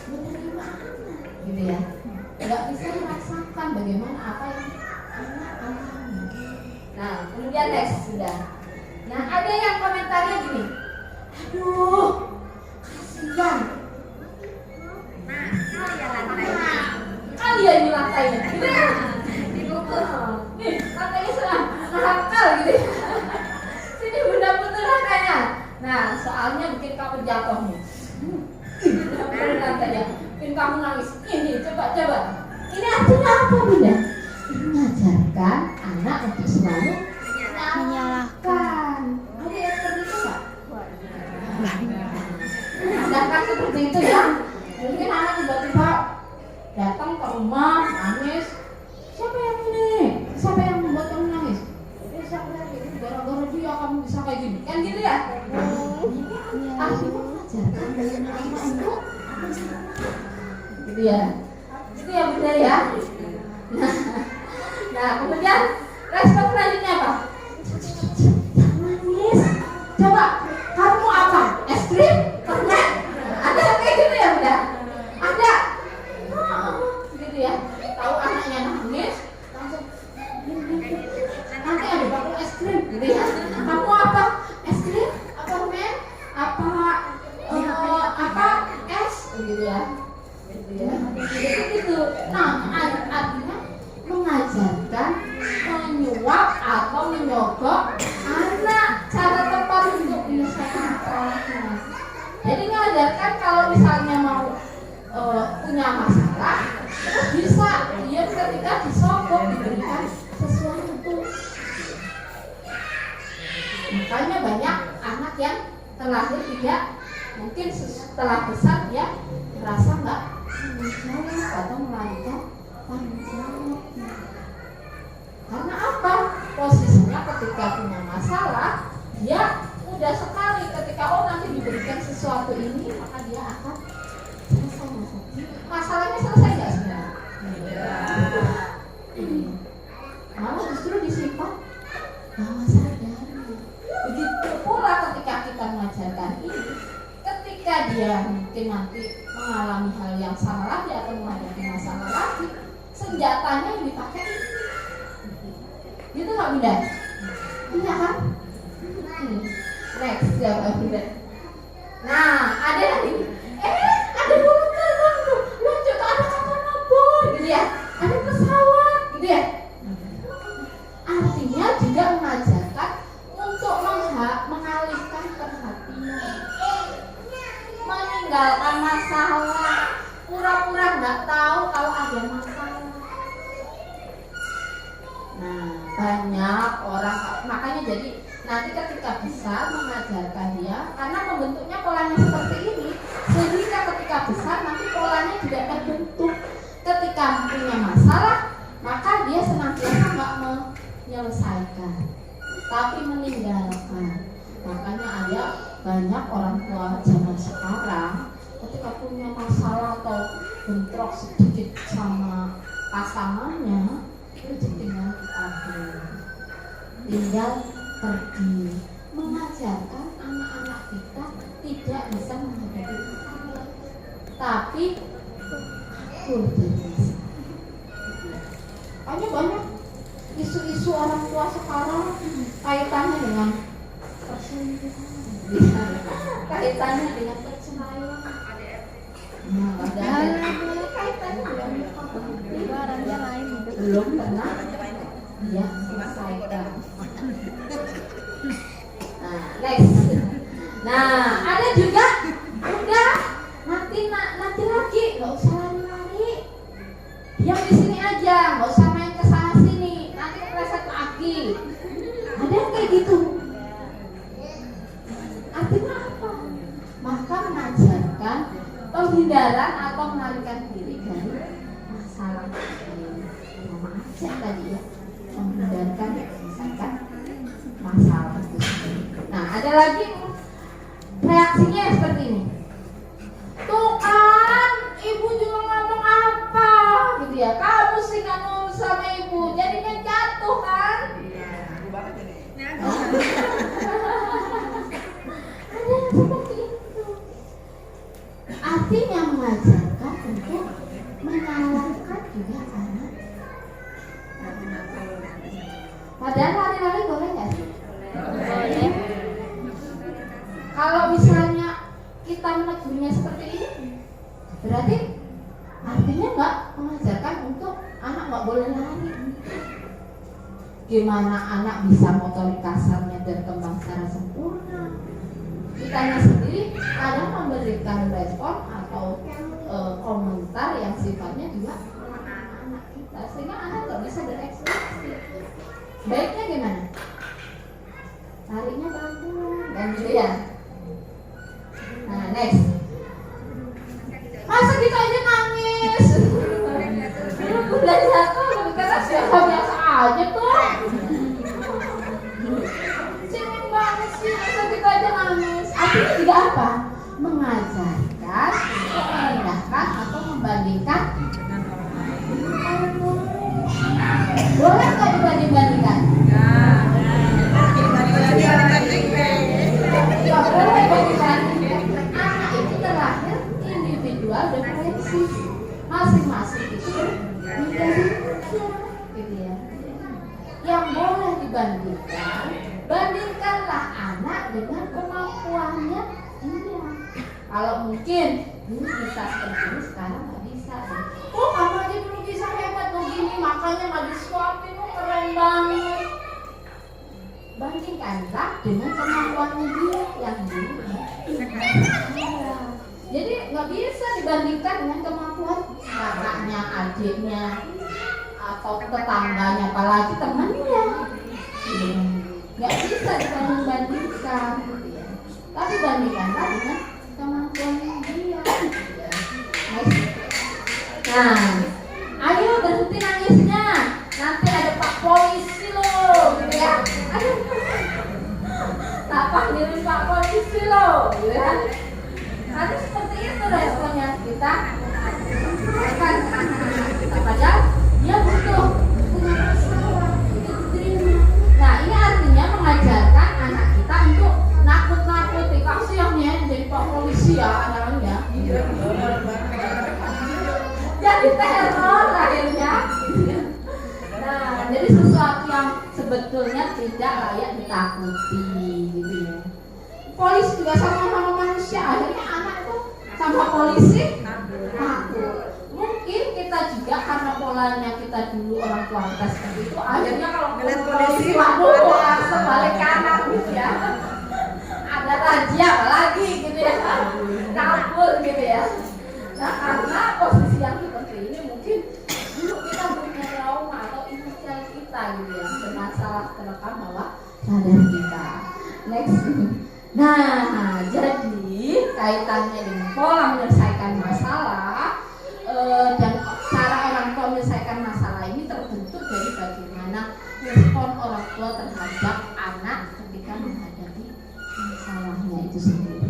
menerima anak, gitu ya. Nggak bisa merasakan bagaimana apa yang anak alami. Nah, kemudian next sudah. Nah, ada yang komentarnya gini. Aduh, kasihan. Kali ya ini lantainya, gitu ya. Nih, lantainya serang, nakal gitu ya. Sini bunda putar lantainya. Nah, soalnya bikin kamu jatuh nih. Putar lantainya, bikin kamu nangis. Ini, coba. Ini artinya apa bunda? Mengajarkan anak untuk selalu menyalahkan. Ada yang seperti itu nggak? Sedangkan seperti itu ya. Mungkin anak tiba-tiba datang ke rumah nangis. Siapa yang ini? Siapa yang membuat kamu nangis? Siapa lagi? Gara-gara dia kamu bisa kayak gini. Kan gitu ya? Artinya mengajarkan bagaimana untuk gitu ya. Itu ya benar ya. Nah kemudian respon selanjutnya apa? Nangis. Coba kamu mau apa? Es krim? Permen? Ada kayak gitu ya bunda? Ada. Gitu ya. Tahu anaknya nangis, langsung nanti ada bakul es krim, gitu ya. Kamu apa? Es krim? Apa permen? Apa es? Gitu ya. Gitu ya. Gitu. Nah, artinya mengajarkan menyuap atau menyogok anak cara tepat untuk menyelesaikan masalahnya. Jadi mengajarkan kalau misalnya mau punya masalah, terus bisa dia ketika disogok diberikan sesuatu. Makanya banyak anak yang terlahir tidak mungkin setelah besar dia merasa nggak menjawab atau melanggar tanggung jawabnya. Karena apa? Posisinya ketika punya masalah, dia mudah sekali ketika nanti diberikan sesuatu ini, maka dia akan selesai masalahnya selesai nggak sebenarnya? Malah justru disimpan bawah sadar. Begitu pula ketika kita mengajarkan ini, ketika dia mungkin nanti mengalami hal yang sama lagi atau menghadapi masalah lagi, senjatanya yang dipakai gitu nggak bunda? Iya kan? Next ya bunda. Nah ada lagi. Ada burung terbang tuh, lucu tuh, ada kapal ngebor gitu ya, ada pesawat gitu ya. Artinya juga mengajarkan untuk mengalihkan perhatian, meninggalkan masalah, pura-pura nggak tahu kalau ada masalah. Nah, banyak orang, makanya jadi nanti ketika besar mengajarkan dia, karena membentuknya polanya seperti ini, sehingga ketika besar nanti polanya juga terbentuk. Ketika punya masalah, maka dia senantiasa nggak menyelesaikan, tapi meninggalkan. Makanya ada banyak orang tua zaman sekarang ketika punya masalah atau bentrok sedikit sama pasangannya, itu tinggal tinggal pergi, mengajarkan anak-anak kita tidak bisa menghadapi masalah, tapi berbiasa. Hanya banyak isu-isu orang tua sekarang kaitannya dengan perselingkuhan, kaitannya dengan perceraian. Nah, ada kaitannya dengan belum pernah dia selesaikan. Nah, next. Nah, ada juga udah nanti lagi, nggak usah lari-lari, diam di sini aja, nggak usah main ke sana sini, nanti kepleset lagi. Ada yang kayak gitu. Artinya apa? Maka mengajarkan penghindaran atau melarikan diri dari masalah. Nama aja tadi ya, menghindarkan menyelesaikan masalah itu sendiri. Nah, ada lagi reaksinya seperti ini. Tuh kan, ibu juga ngomong apa gitu ya, kamu sih nggak nurut sama ibu, jadinya jatuh kan. Ada yang seperti itu. Artinya mengajarkan untuk menyalahkan juga anak. Padahal lari-lari boleh nggak sih? Boleh. Kalau misalnya kita menegurnya seperti ini, berarti artinya nggak mengajarkan untuk anak nggak boleh lari. Gimana anak bisa motorik kasarnya berkembang secara sempurna? Kitanya sendiri kadang memberikan respon atau komentar yang sifatnya juga anak kita, sehingga anak nggak bisa berekspresi. Baiknya gimana? Larinya pelan-pelan dan gitu ya. Nah, next. Masa kita aja nangis? Udah jatuh, lebih keras biasa aja tuh. Cengeng banget sih, masa kita aja nangis. Artinya juga apa? Mengajarkan, merendahkan atau membandingkan. Boleh nggak dibanding-bandingkan? Nggak boleh banding-bandingkan. Anak itu terlahir individual dan kolektif. Masing-masing itu menjadi gitu ya. Yang boleh dibandingkan, bandingkanlah anak dengan kemampuannya dia. Kalau mungkin dulu bisa seperti ini, sekarang nggak bisa. Oh, kamu aja dulu bisa hebat begini, makanya nggak disuapin, oh keren banget. Bandingkanlah dengan kemampuannya dia yang dulu. Jadi nggak bisa dibandingkan dengan kemampuan kakaknya, adiknya, atau tetangganya, apalagi temannya. Nggak bisa dibandingkan. Tapi bandingkanlah dengan kemampuannya dia. Nah, ayo berhenti nangisnya. Nanti ada Pak Polisi loh, gitu ya. Ayo, tak panggilin Pak Polisi loh, gitu ya. Nanti seperti itu responnya kita. Padahal dia butuh punya masalah, itu diterima. Nah, ini artinya mengajarkan anak kita untuk nakut-nakuti. Kasihan ya jadi Pak Polisi ya, anak-anaknya. Jadi teror akhirnya. Nah, jadi sesuatu yang sebetulnya tidak layak ditakuti, gitu ya. Polisi juga sama-sama manusia, akhirnya anak itu sama polisi takut. Mungkin kita juga karena polanya kita dulu orang tua kita seperti itu, akhirnya kalau polisi waduh langsung balik kanan gitu ya. Ada razia lagi gitu ya, kabur gitu. kaitannya dengan pola menyelesaikan masalah, dan cara orang tua menyelesaikan masalah ini terbentuk dari bagaimana respon orang tua terhadap anak ketika menghadapi masalahnya itu sendiri.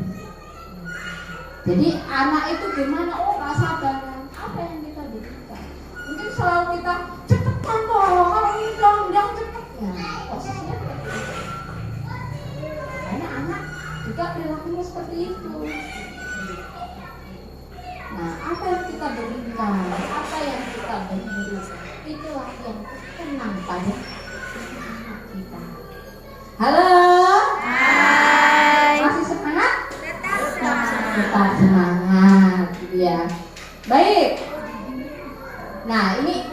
Jadi anak itu gimana? Oh, nggak sabar. Apa yang kita berikan? Mungkin selalu kita cepetan kok, kalau ini dong cepet. Nah, posisinya seperti itu. Karena anak juga perilakunya seperti itu. Nah, apa yang kita berikan, apa yang kita beri, itulah yang tenang pada anak kita. Halo? Hai. Masih semangat? Tetap semangat, ya. Baik. Nah, ini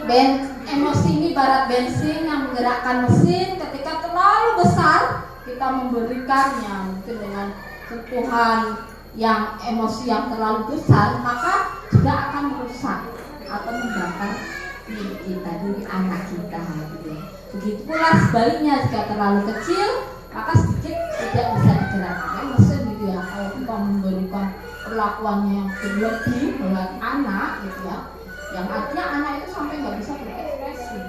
emosi ini barat bensin yang menggerakkan mesin. Ketika terlalu besar kita memberikannya, mungkin dengan sentuhan yang emosi yang terlalu besar, maka juga akan merusak atau membakar diri kita, diri anak kita. Begitu pula sebaliknya, jika terlalu kecil maka sedikit tidak bisa digerakkan mesin gitu ya. Kalau kita memberikan perlakuannya yang berlebih buat anak gitu ya, yang artinya anak itu sampai nggak bisa berekspresi,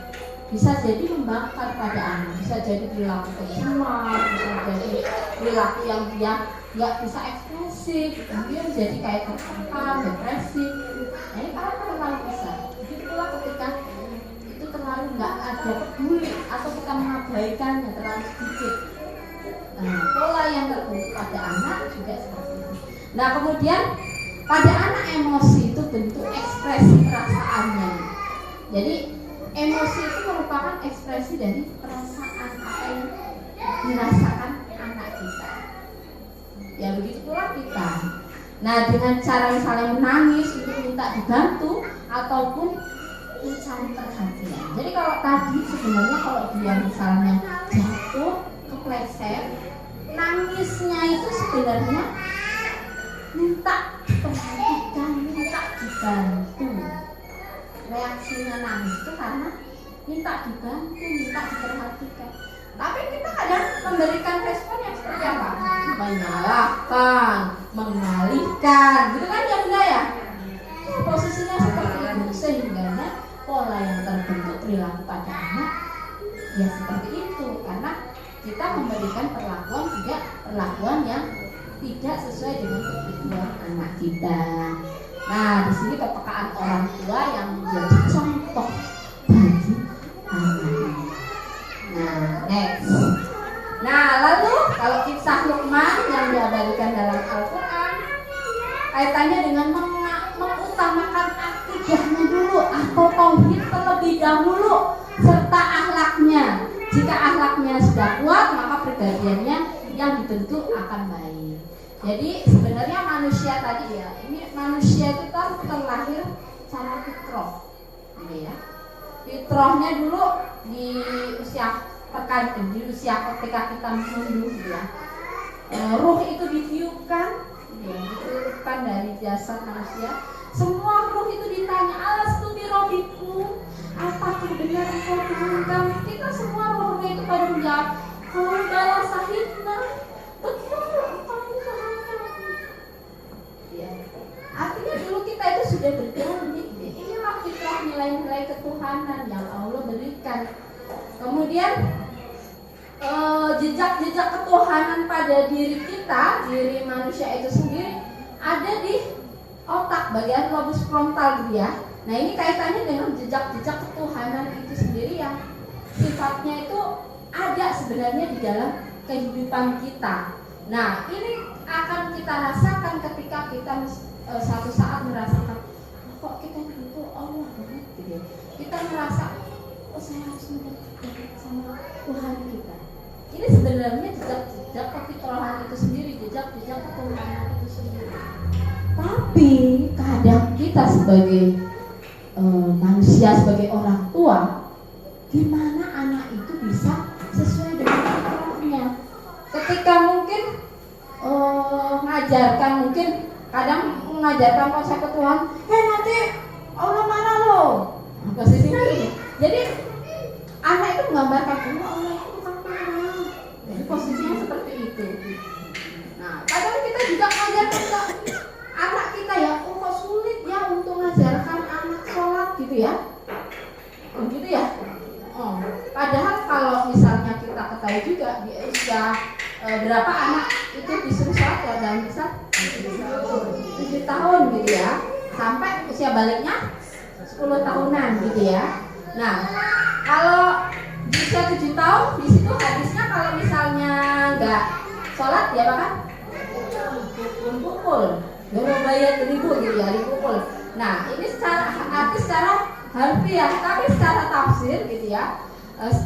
bisa jadi membakar pada anak, bisa jadi perilaku pencemar, bisa jadi perilaku yang dia nggak bisa ekspresif, kemudian jadi kayak tertekan, depresif. Nah, ini karena terlalu besar. Begitu pula ketika itu terlalu nggak ada peduli atau kita mengabaikannya terlalu sedikit. Nah, pola yang terbentuk pada anak juga seperti itu. Nah, kemudian pada anak emosi itu bentuk ekspresi perasaannya. Jadi emosi itu merupakan ekspresi dari perasaan apa yang dirasakan anak kita. Ya begitu pula kita. Nah, dengan cara misalnya menangis untuk minta dibantu ataupun mencari perhatian. Jadi kalau tadi sebenarnya kalau dia misalnya jatuh, kepleset, nangisnya itu sebenarnya minta diperhatikan, minta dibantu. Reaksinya nangis itu karena minta dibantu, minta diperhatikan. Tapi kita kadang memberikan respon yang seperti apa? Menyalahkan, mengalihkan, gitu kan ya bunda ya? Posisinya seperti itu, sehingga pola yang terbentuk perilaku pada anak ya seperti itu. Karena kita memberikan perlakuan juga perlakuan yang tidak sesuai dengan kebutuhan anak kita. Nah, di sini kepekaan orang tua yang menjadi contoh bagi anak. Nah, next. Nah, lalu kalau kisah Luqman yang diabadikan dalam Al-Quran kaitannya dengan mengutamakan akidahnya dulu atau tauhid terlebih dahulu serta akhlaknya. Jika akhlaknya sudah kuat, maka pribadiannya yang dibentuk akan baik. Jadi sebenarnya manusia tadi ya, ini manusia itu kan terlahir secara fitrah, ini ya. Fitrahnya dulu di usia di usia ketika kita menunduk ya, ruh itu ditiupkan, ya, ditiupkan dari jasad manusia. Semua ruh itu ditanya, alastu bi rabbikum, apakah benar engkau Tuhan kami? Kita semua ruhnya itu pada menjawab, kalau bala sahidna, betul engkau itu Tuhan kami. Ya. Artinya dulu kita itu sudah berjanji, inilah fitrah nilai-nilai ketuhanan yang Allah berikan. Kemudian jejak-jejak ketuhanan pada diri kita, diri manusia itu sendiri ada di otak bagian lobus frontal dia. Nah, ini kaitannya dengan jejak-jejak ketuhanan itu sendiri yang sifatnya itu ada sebenarnya di dalam kehidupan kita. Nah, ini akan kita rasakan ketika kita suatu saat merasakan kok kita itu Allah banget gitu. Kita merasa saya harus mendekat sama Tuhan kita. Ini sebenarnya jejak kefitrahan itu sendiri, jejak ketuhanan itu sendiri. Tapi kadang kita sebagai manusia, sebagai orang tua, gimana anak itu bisa sesuai dengan fitrahnya? Ketika mungkin mengajarkan, mungkin kadang mengajarkan konsep ketuhanan, nanti Allah marah loh. Posisinya ini. Jadi anak itu menggambarkan bahwa Allah itu bukan marah. Jadi posisinya seperti itu. Nah, kadang kita juga mengajarkan ya. Gitu ya. Padahal kalau misalnya kita ketahui juga di usia berapa anak itu disuruh sholat ya, dan bisa 7 tahun gitu ya, sampai usia baliknya 10 tahunan gitu ya. Nah, kalau di usia 7 tahun di situ hadisnya kalau misalnya nggak sholat ya bahkan dipukul, nggak bayar ribu gitu ya, dipukul. Nah, ini secara arti secara harfiah, tapi secara tafsir gitu ya,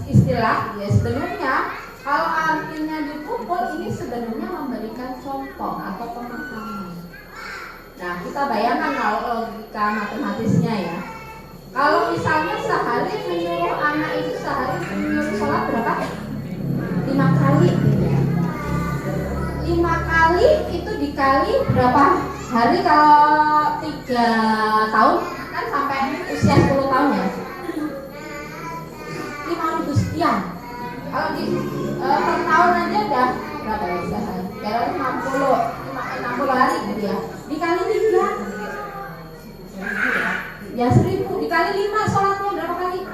istilah ya sebenarnya kalau artinya dipukul ini sebenarnya memberikan contoh atau pemahaman. Nah, kita bayangkan kalau logika matematisnya ya. Kalau misalnya sehari menyuruh anak itu sehari menyuruh sholat berapa? 5 kali gitu ya. 5 kali itu dikali berapa hari? Kalau 3 tahun kan sampai usia 10 tahun ya, 5.000 sekian. Kalau di per tahun aja udah berapa ya? Kira 60 hari gitu ya. Dikali 3 ya 1.000, dikali 5 sholatnya berapa kali?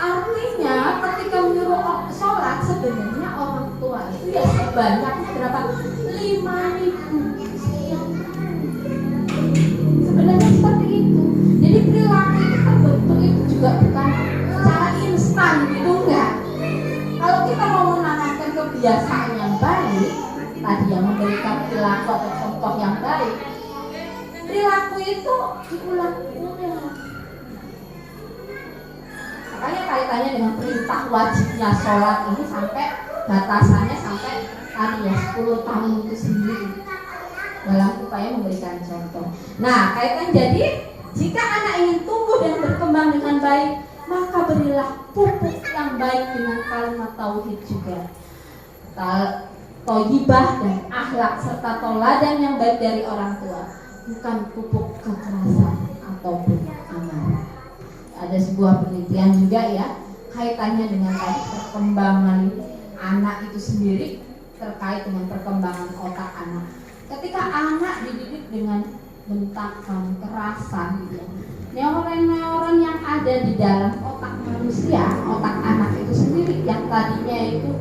Artinya ketika menyuruh sholat sebenarnya orang tua itu ya sebanyaknya berapa? 5.000 sekian. Sebenarnya seperti itu. Jadi perilaku itu terbentuk itu juga bukan secara instan gitu enggak. Kalau kita mau menanamkan kebiasaan yang baik, tadi yang memberikan perilaku atau contoh yang baik, perilaku itu diulang-ulang. Makanya kaitannya dengan perintah wajibnya sholat ini sampai batasannya sampai tadi ya 10 tahun itu sendiri dalam upaya memberikan contoh. Nah, kaitan jadi jika anak ingin tumbuh dan berkembang dengan baik, maka berilah pupuk yang baik dengan kalimat tauhid juga, thayyibah dan akhlak serta teladan yang baik dari orang tua, bukan pupuk kekerasan ataupun amarah. Ada sebuah penelitian juga ya kaitannya dengan tadi perkembangan anak itu sendiri terkait dengan perkembangan otak anak. Ketika anak dididik dengan bentakan, kerasan gitu ya, neuron-neuron yang ada di dalam otak manusia, otak anak itu sendiri yang tadinya itu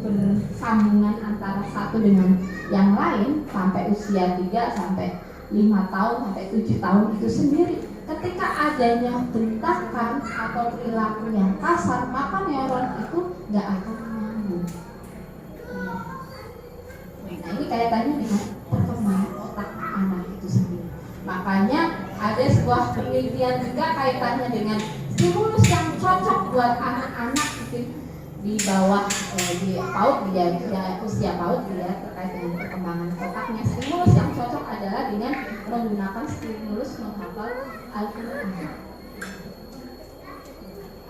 bersambungan antara satu dengan yang lain sampai usia 3 sampai 5 tahun sampai 7 tahun itu sendiri, ketika adanya bentakan atau perilaku yang kasar, maka neuron itu nggak akan nyambung. Nah, ini kaitannya dengan perkembangan otak anak itu sendiri. Makanya ada sebuah penelitian juga kaitannya dengan stimulus yang cocok buat anak-anak di bawah di PAUD, di usia PAUD ya, terkait dengan perkembangan otaknya. Stimulus yang cocok adalah dengan menggunakan stimulus menghafal Al-Quran.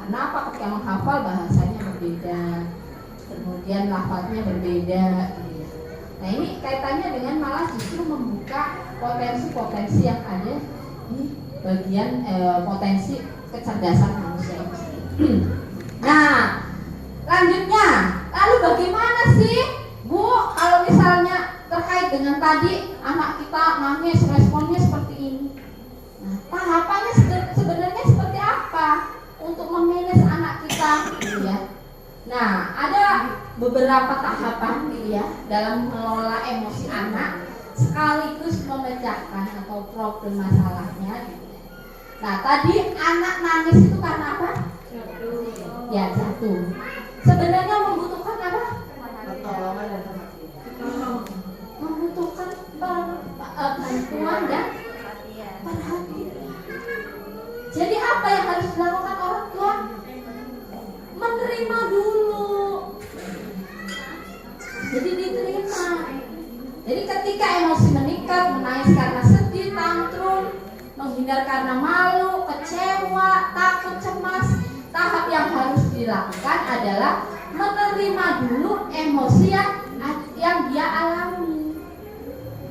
Karena apa? Ketika menghafal bahasanya berbeda, kemudian lafaznya berbeda gitu ya. Nah, ini kaitannya dengan malah justru membuka potensi-potensi yang ada di bagian potensi kecerdasan manusia itu sendiri. Nah, lanjutnya, lalu bagaimana sih Bu kalau misalnya terkait dengan tadi anak kita nangis, responnya seperti ini? Nah, tahapannya sebenarnya seperti apa untuk memanage anak kita gitu ya? Nah, ada beberapa tahapan gitu ya dalam mengelola emosi anak sekaligus memecahkan atau problem masalahnya gitu. Nah, tadi anak nangis itu karena apa? Ya, jatuh. Sebenarnya membutuhkan apa? Membutuhkan bantuan dan perhatian. Jadi apa yang harus dilakukan orang tua? Menerima dulu. Jadi diterima. Jadi ketika emosi meningkat, menangis karena sedih, tantrum, menghindar karena malu, kecewa, takut, cemas, tahap yang harus dilakukan adalah menerima dulu emosi yang dia alami.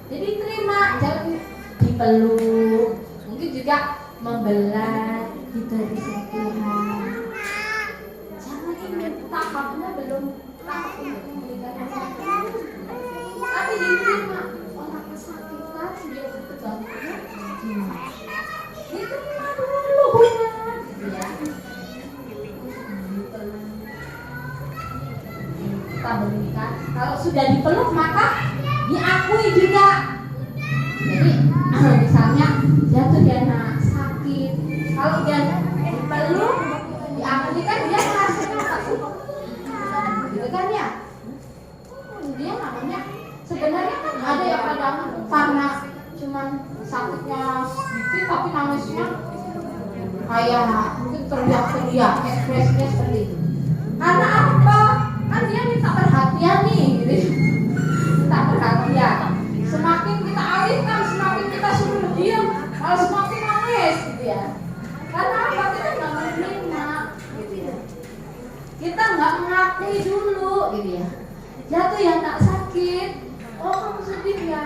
Jadi terima, jangan dipeluk, mungkin juga membelah, diberi sentuhan. Jangan ini tahapnya belum tahap untuk memberikan emosi, tapi diterima. Orang kesakitan dia butuh bantuan. diakui juga. Jadi misalnya jatuh dia sakit, kalau dia dipeluk, diakui kan dia rasanya apa sih? Gitu kan ya? Dia namanya sebenarnya kan ada yang kadang karena cuman sakitnya sedikit tapi nangisnya kayak mungkin teriak-teriak, ekspresinya seperti itu. Karena apa? Kan dia minta perhatian nih, gitu. Minta perhatian. Semakin kita alihkan, semakin kita suruh diam, malah semakin nangis, gitu ya. Karena apa? Kita nggak menerima, gitu ya. Kita nggak mengakui dulu, gitu ya. Jatuh ya tak sakit. Oh kamu sedih ya.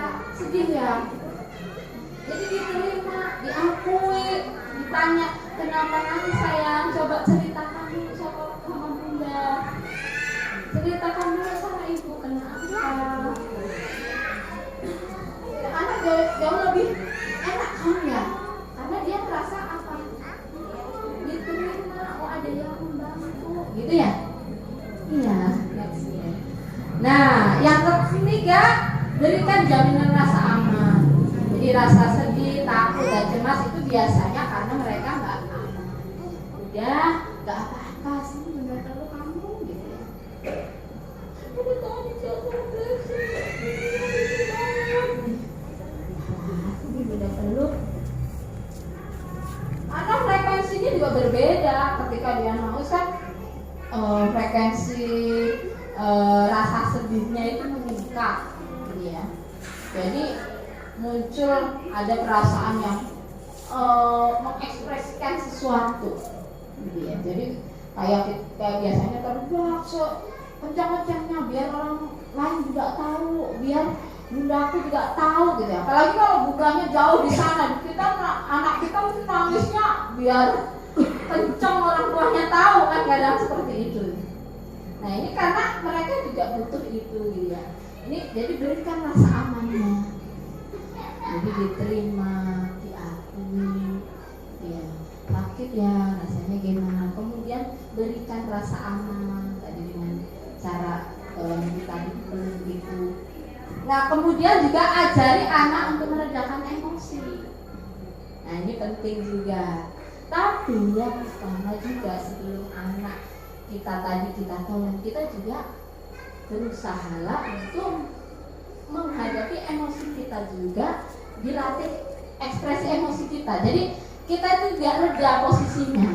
Jadi diterima, diakui, ditanya kenapa nangis sayang, coba ceritakan dulu sama bunda, ceritakan dulu sama ibu kenapa. Anak jauh lebih enak kan ya, karena dia merasa apa? Diterima, oh ada yang membantu, gitu ya? Iya. Nah, yang ketiga, berikan jaminan rasa aman. Jadi rasa sedih, takut, dan cemas itu biasanya karena mereka nggak aman. Udah, nggak apa-apa sih, bener kalau kamu gitu ya. Udah tadi jatuh ini beda peluk. Karena frekuensinya juga berbeda ketika dia nangis kan, frekuensi rasa sedihnya itu meningkat, gitu ya. Jadi muncul ada perasaan yang mengekspresikan sesuatu, gitu ya. Jadi kayak biasanya teriak kencang-kencangnya biar orang lain juga tahu, biar bundaku juga tahu, gitu ya. Apalagi kalau bundanya jauh di sana, kita anak kita mungkin nangisnya biar kencang orang tuanya tahu kan, kadang seperti itu. Nah ini karena mereka juga butuh itu, gitu ya. Ini jadi berikan rasa amannya. Jadi diterima, diakui, ya sakit ya rasanya gimana. Kemudian berikan rasa aman tadi dengan cara tadi peluk itu. Nah kemudian juga ajari anak untuk meredakan emosi. Nah ini penting juga. Tapi yang pertama juga sebelum anak kita tolong, kita juga berusahalah untuk menghadapi emosi kita juga, dilatih ekspresi emosi kita. Jadi kita juga reda posisinya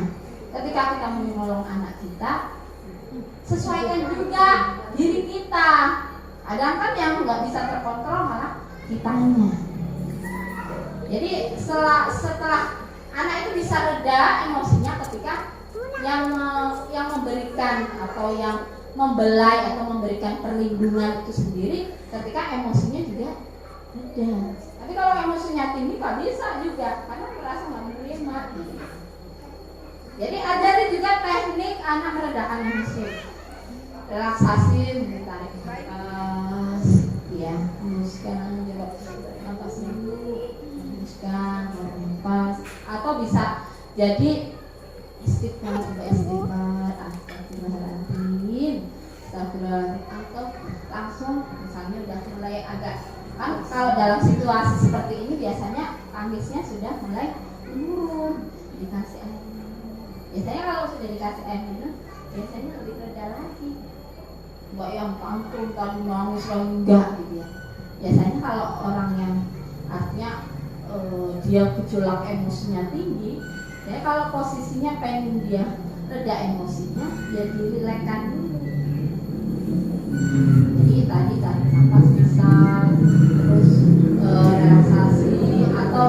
ketika kita menolong anak kita, sesuaikan juga diri kita. Ada kan yang nggak bisa terkontrol malah kitanya. Jadi setelah anak itu bisa reda emosinya ketika yang memberikan atau yang membelai atau memberikan perlindungan itu sendiri, ketika emosinya juga reda. Tapi kalau emosinya tinggi nggak bisa juga, karena merasa nggak menerima. Jadi ajari juga teknik anak meredakan emosi. Relaksasi, tarik nafas, ya, hembuskan, coba nafas dulu, hembuskan, nafas, atau bisa jadi istighfar, astagfirullahaladzim, atau langsung misalnya udah mulai agak, kan kalau dalam situasi seperti ini biasanya tangisnya sudah mulai menurun, dikasih air minum. Biasanya kalau sudah dikasih air minum biasanya lebih reda lagi, nggak yang tantrum tadi nangis lagi, enggak gitu ya. Biasanya kalau orang yang artinya dia gejolak emosinya tinggi, ya kalau posisinya pengen dia reda emosinya, dia dirilekkan dulu. Jadi tadi tarik nafas bisa, terus relaksasi, atau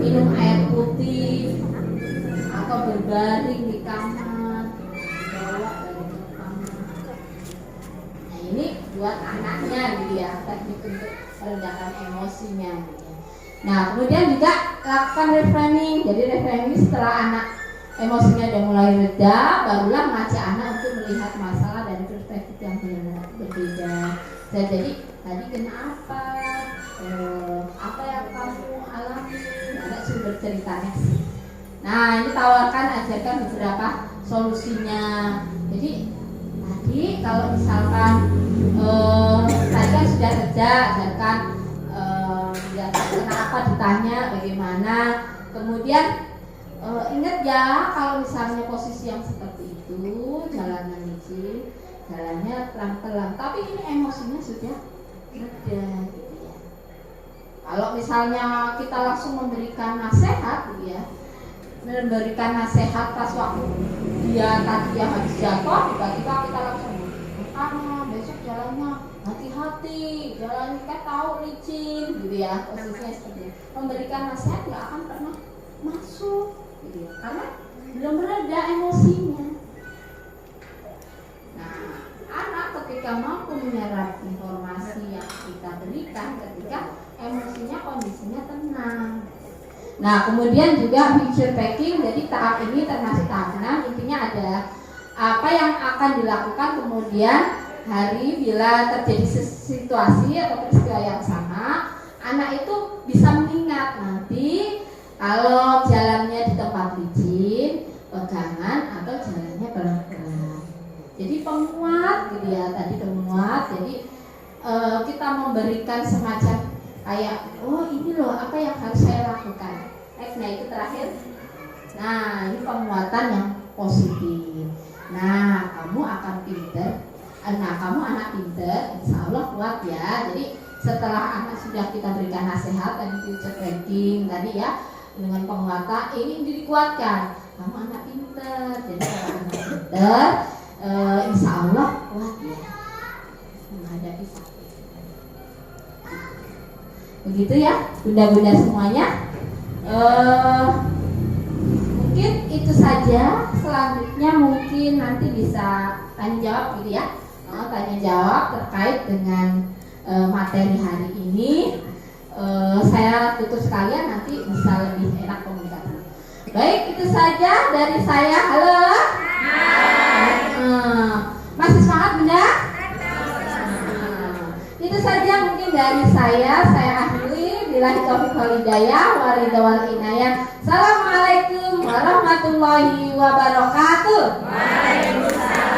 minum air putih, atau berbaring di kamar, bawa dari kamar. Nah ini buat anaknya gitu ya, teknik untuk meredakan emosinya. Nah kemudian juga lakukan reframing. Jadi reframing setelah anak emosinya udah mulai reda, barulah mengajak anak untuk melihat masalah dari perspektif yang berbeda. Jadi tadi kenapa, apa yang kamu alami, anak sudah berceritanya sih. Nah ini tawarkan, ajarkan beberapa solusinya. Jadi tadi Jadi kalau misalkan tadi kan sudah kerja, misalkan kenapa ditanya bagaimana, kemudian ingat ya kalau misalnya posisi yang seperti itu, jalannya licin, jalannya pelan-pelan, tapi ini emosinya sudah reda gitu ya. Kalau misalnya kita langsung memberikan nasihat gitu ya, memberikan nasihat pas waktu dia tadi yang habis jatuh, tiba-tiba kita langsung makanya besok jalannya hati-hati, jalan kan tahu licin gitu ya, posisinya seperti itu. Memberikan nasihat nggak akan pernah masuk gitu ya, karena belum reda emosinya. Nah, anak ketika mampu menyerap informasi yang kita berikan, ketika emosinya kondisinya tenang. Nah, kemudian juga future packing, jadi tahap ini termasuk tahap 6, intinya ada apa yang akan dilakukan kemudian hari bila terjadi situasi atau peristiwa yang sama, anak itu bisa mengingat nanti kalau jalannya di tempat licin, pegangan atau jalannya pelan-pelan. Jadi penguat gitu ya, tadi penguat, jadi kita memberikan semacam kayak, oh ini loh apa yang harus saya lakukan. Nah itu terakhir. Nah ini penguatan yang positif. Nah kamu akan pinter. Nah kamu anak pinter, insya Allah kuat ya. Jadi setelah anak sudah kita berikan nasihat dan future planning tadi ya, dengan penguatan ini dikuatkan. Kamu anak pinter. Jadi kalau anak pinter, insya Allah kuat ya menghadapi sakit. Begitu ya bunda-bunda semuanya. Mungkin itu saja. Selanjutnya mungkin nanti bisa tanya jawab gitu ya, tanya jawab terkait dengan materi hari ini. Saya tutup sekalian, nanti bisa lebih enak komunikasi. Baik, itu saja dari saya. Halo. Masih semangat bunda? Itu saja mungkin dari saya akhiri. Billahi taufiq wal hidayah, waridha wal inayah. Assalamualaikum warahmatullahi wabarakatuh. Waalaikumsalam.